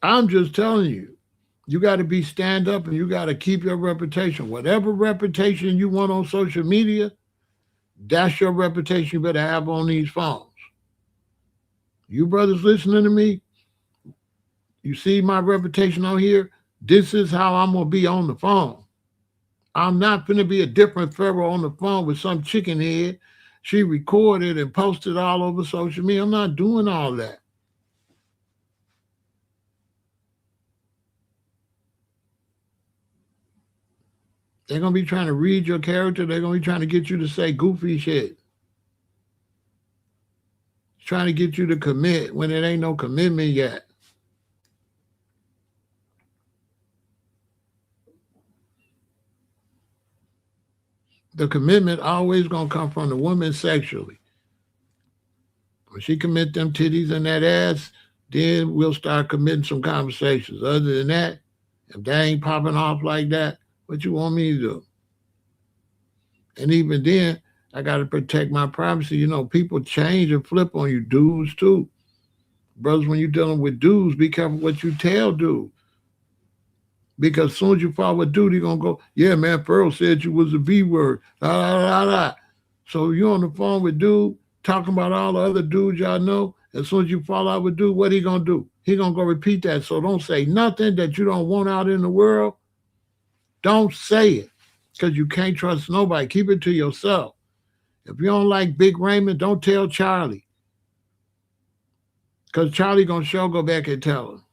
Speaker 1: I'm just telling you. You got to be stand up and you got to keep your reputation. Whatever reputation you want on social media, that's your reputation you better have on these phones. You brothers listening to me, you see my reputation on here? This is how I'm going to be on the phone. I'm not going to be a different Pharaoh on the phone with some chicken head. She recorded and posted all over social media. I'm not doing all that. They're going to be trying to read your character. They're going to be trying to get you to say goofy shit. Trying to get you to commit when it ain't no commitment yet. The commitment always going to come from the woman sexually. When she commit them titties and that ass, then we'll start committing some conversations. Other than that, if they ain't popping off like that, what you want me to do? And even then, I got to protect my privacy. You know, people change and flip on you, dudes too. Brothers, when you're dealing with dudes, be careful what you tell dudes. Because as soon as you fall with dude, he gonna go, yeah, man, Pharaoh said you was a B word. La, la, la, la. So you on the phone with dude, talking about all the other dudes y'all know. As soon as you fall out with dude, what he gonna do? He gonna go repeat that. So don't say nothing that you don't want out in the world. Don't say it. Because you can't trust nobody. Keep it to yourself. If you don't like Big Raymond, don't tell Charlie. Because Charlie gonna sure go back and tell him.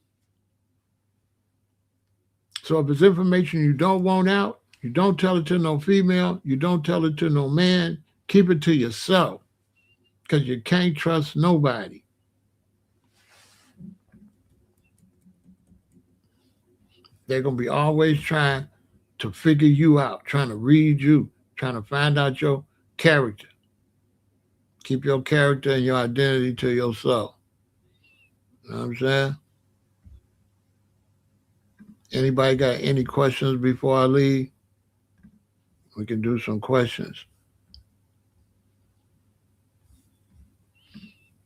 Speaker 1: So if it's information you don't want out, you don't tell it to no female, you don't tell it to no man, keep it to yourself. Because you can't trust nobody. They're gonna be always trying to figure you out, trying to read you, trying to find out your character. Keep your character and your identity to yourself. You know what I'm saying? Anybody got any questions before I leave? We can do some questions.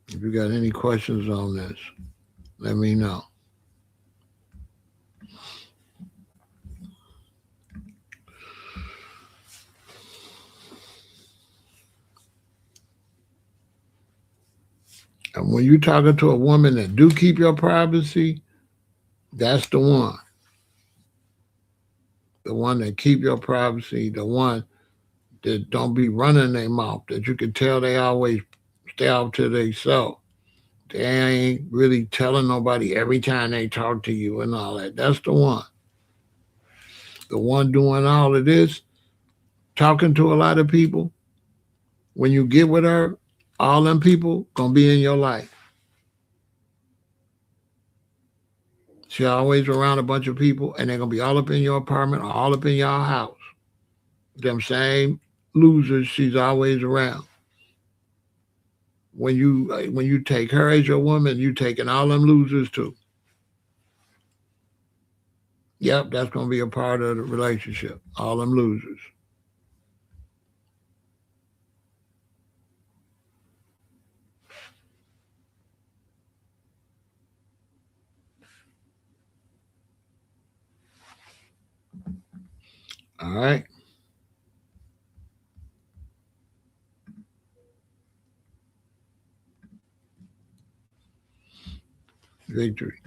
Speaker 1: If you got any questions on this, let me know. And when you're talking to a woman that do keep your privacy, that's the one. The one that keep your privacy, the one that don't be running their mouth, that you can tell they always stay out to themselves. They ain't really telling nobody every time they talk to you and all that. That's the one. The one doing all of this, talking to a lot of people. When you get with her, all them people gonna be in your life. She always around a bunch of people, and they're gonna be all up in your apartment or all up in your house. Them same losers she's always around. When you take her as your woman, you taking all them losers too. Yep, that's gonna be a part of the relationship. All them losers. All right. Victory.